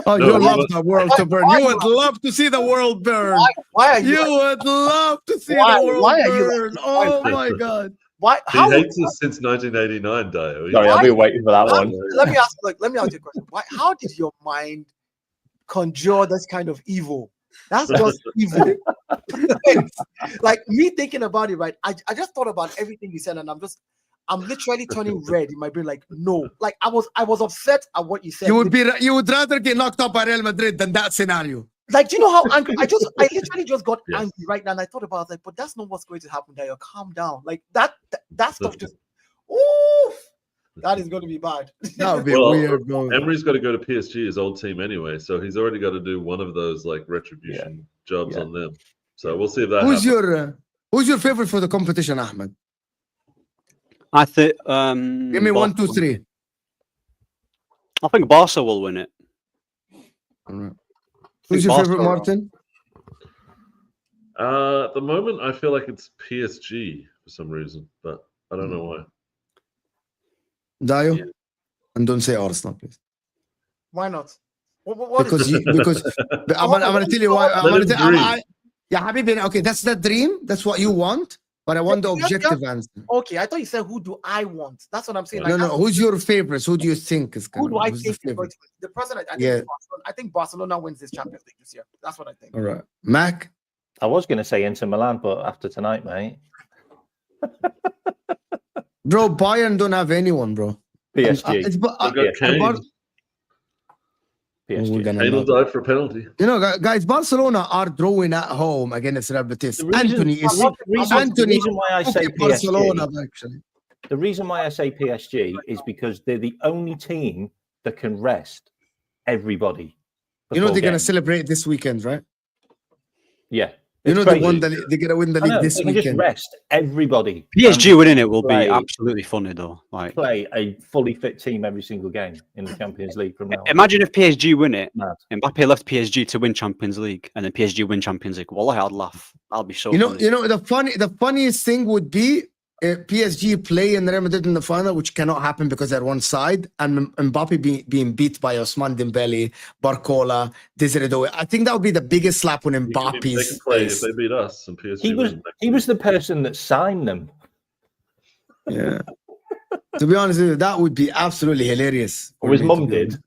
Oh, you would love the world to burn. You would love to see the world burn. Why are you would love to see the world burn. Oh my God. Why? He hates us since 1989, Dio. Sorry, I've been waiting for that one. Let me ask you a question. How did your mind conjure this kind of evil? That's just evil. Like me thinking about it, right? I just thought about everything you said, and I'm literally turning red in my brain. Like, no, like I was upset at what you said. You would rather get knocked up by Real Madrid than that scenario. Like, do you know how angry I literally just got angry right now, and I thought about it, like, but that's not what's going to happen. There, calm down. Like that stuff just, that is going to be bad. That would be weird, bro. Emery's got to go to PSG, his old team anyway, so he's already got to do one of those like retribution jobs on them. So we'll see if that happens. Who's your favorite for the competition, Ahmed? I think. Give me 1, 2, 3. I think Barca will win it. All right. Who's your favorite, Martin? At the moment, I feel like it's PSG for some reason, but I don't know why. Dio? Yeah. And don't say Arsenal, please. Why not? Because I'm going to tell you why. Yeah, Habibi, okay, that's the dream. That's what you want. But I want the objective answer. Okay, I thought you said, who do I want? That's what I'm saying. No, who's your favorites? Who do you think is going to win? Who do I think is going to win? The president, I think Barcelona wins this Champions League this year. That's what I think. All right. Mac? I was going to say Inter Milan, but after tonight, mate. Bro, Bayern don't have anyone, bro. PSG. PSG. Kane will dive for a penalty. You know, guys, Barcelona are drawing at home against Real Betis. The reason why I say PSG is because they're the only team that can rest everybody. You know they're going to celebrate this weekend, right? Yeah. You know, they're going to win the league this weekend. Just rest everybody. PSG winning it will be absolutely funny, though. Like, play a fully fit team every single game in the Champions League from now. Imagine if PSG win it, Mbappe left PSG to win Champions League, and then PSG win Champions League. Wallahi, I'd laugh. I'll be so. You know, the funniest thing would be PSG play in Real Madrid in the final, which cannot happen because they're one side, and Mbappe being beat by Ousmane Dembele, Barcola, Desiree Doué. I think that would be the biggest slap on They can Mbappe's play face. if they beat us and PSG He was the person that signed them. Yeah. To be honest with you, that would be absolutely hilarious. Or his mum did.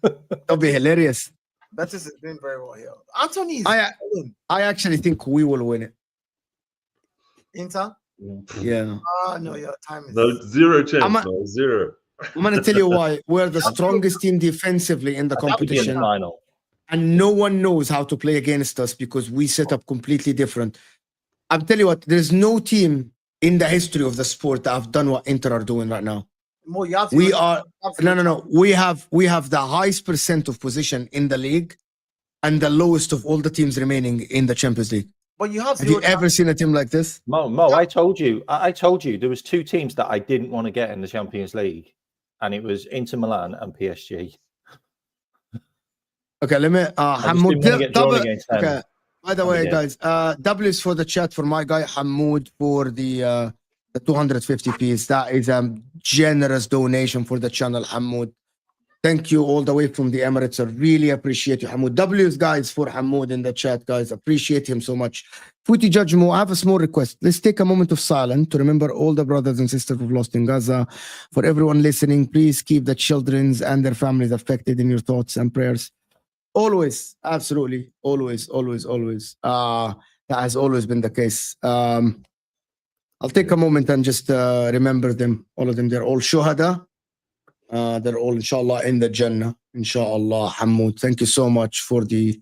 That would be hilarious. Betis is doing very well here. Anthony is I actually think we will win it. Inter. Yeah. No, your time is No, zero chance. Zero. I'm going to tell you why. We're the strongest team defensively in the That would be in the competition, final. and no one knows how to play against us because we set up completely different. I'll tell you what, there's no team in the history of the sport that have done what Inter are doing right now. We are no. We have the highest percent of possession in the league and the lowest of all the teams remaining in the Champions League. But you have you ever seen a team like this? Mo, I told you there was two teams that I didn't want to get in the Champions League, and it was Inter Milan and PSG. Okay, let me okay. By the way, guys, W is for the chat for my guy Hamoud for the 250 piece. That is a generous donation for the channel, Hamoud. Thank you all the way from the Emirates. I really appreciate you, Hamoud. W's guys for Hamoud in the chat, guys. Appreciate him so much. Footy Judge Mo, I have a small request. Let's take a moment of silence to remember all the brothers and sisters who've lost in Gaza. For everyone listening, please keep the children and their families affected in your thoughts and prayers. Always, absolutely, always. That has always been the case. I'll take a moment and just remember them, all of them. They're all shuhada. They're all, inshallah, in the Jannah. Inshallah, Hamoud. Thank you so much for the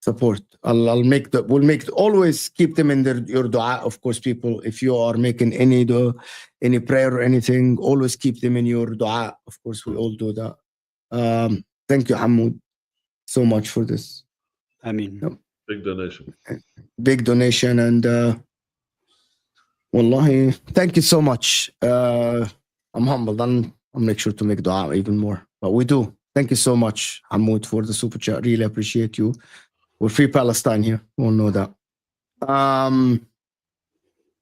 support. We'll always keep them in your dua, of course, people. If you are making any prayer or anything, always keep them in your dua. Of course, we all do that. Thank you, Hamoud, so much for this. I mean, big donation, and wallahi, thank you so much. I'm humbled. I'll make sure to make dua even more. But we do. Thank you so much, Hamoud, for the super chat. Really appreciate you. We're free Palestine here. We all know that.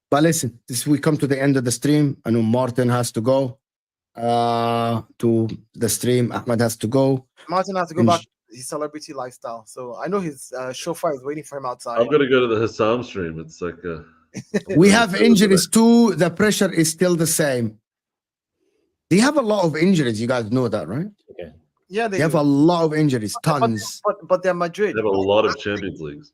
But listen, we come to the end of the stream. I know Martin has to go to the stream. Ahmed has to go. Martin has to go back to his celebrity lifestyle. So I know his chauffeur is waiting for him outside. I'm going to go to the Hassam stream. It's like we have injuries too. The pressure is still the same. They have a lot of injuries. You guys know that, right? Okay. Yeah, they have a lot of injuries, tons. But they're Madrid. They have a lot of Champions Leagues.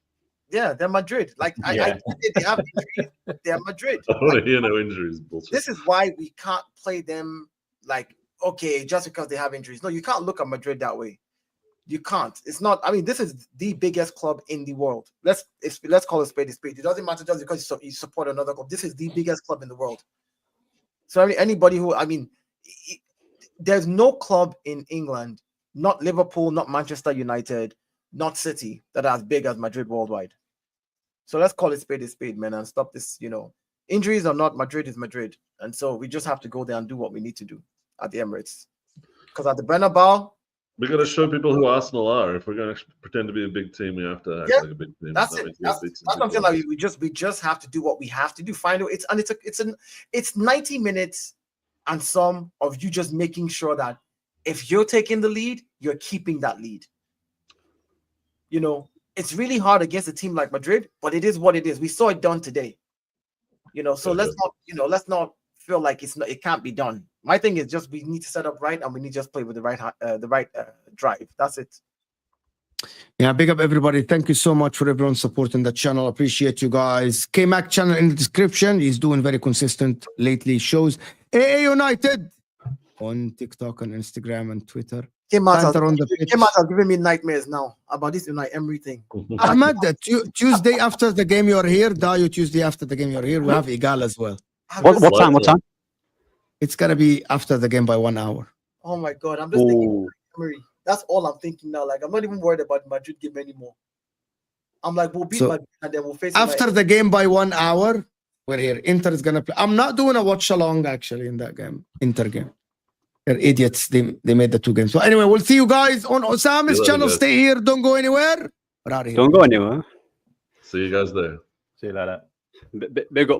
Yeah, they're Madrid. Like I they have injuries. They're Madrid. I don't want to hear no injuries. Bullshit. This is why we can't play them like just because they have injuries. No, you can't look at Madrid that way. You can't. It's not. I mean, this is the biggest club in the world. Let's call it spade a spade. It doesn't matter just because you support another club. This is the biggest club in the world. So anybody who there's no club in England, not Liverpool, not Manchester United, not City, that are as big as Madrid worldwide. So let's call it spade a spade, man, and stop this. Injuries or not, Madrid is Madrid, and so we just have to go there and do what we need to do at the Emirates. Because at the Bernabeu, we're going to show people who Arsenal are. If we're going to pretend to be a big team, we have to act like a big team. That's it. That's something like we just have to do what we have to do. Find out it's 90 minutes and some of you just making sure that if you're taking the lead, you're keeping that lead. It's really hard against a team like Madrid, but it is what it is. We saw it done today. So let's not feel like it can't be done. My thing is just we need to set up right, and we need to just play with the right drive. That's it. Yeah, big up everybody. Thank you so much for everyone supporting the channel. Appreciate you guys. K-Mac channel in the description. He's doing very consistent lately shows. AA United on TikTok and Instagram and Twitter. K-Mac is giving me nightmares now about this Unai Emery thing. Ahmed, Tuesday after the game you're here. Dayo, Tuesday after the game you're here. We have Igal as well. What time? It's gonna be after the game by 1 hour. Oh my God, I'm just thinking Emery. That's all I'm thinking now. Like I'm not even worried about the Madrid game anymore. I'm like, we'll beat Madrid and then we'll face after the game by 1 hour. We're here. Inter is gonna play. I'm not doing a watch along actually in that game. Inter game. They're idiots. They made the two games. So anyway, we'll see you guys on Osam's channel. Stay here. Don't go anywhere. We're out of here. Don't go anywhere. See you guys there. See you later. Big up.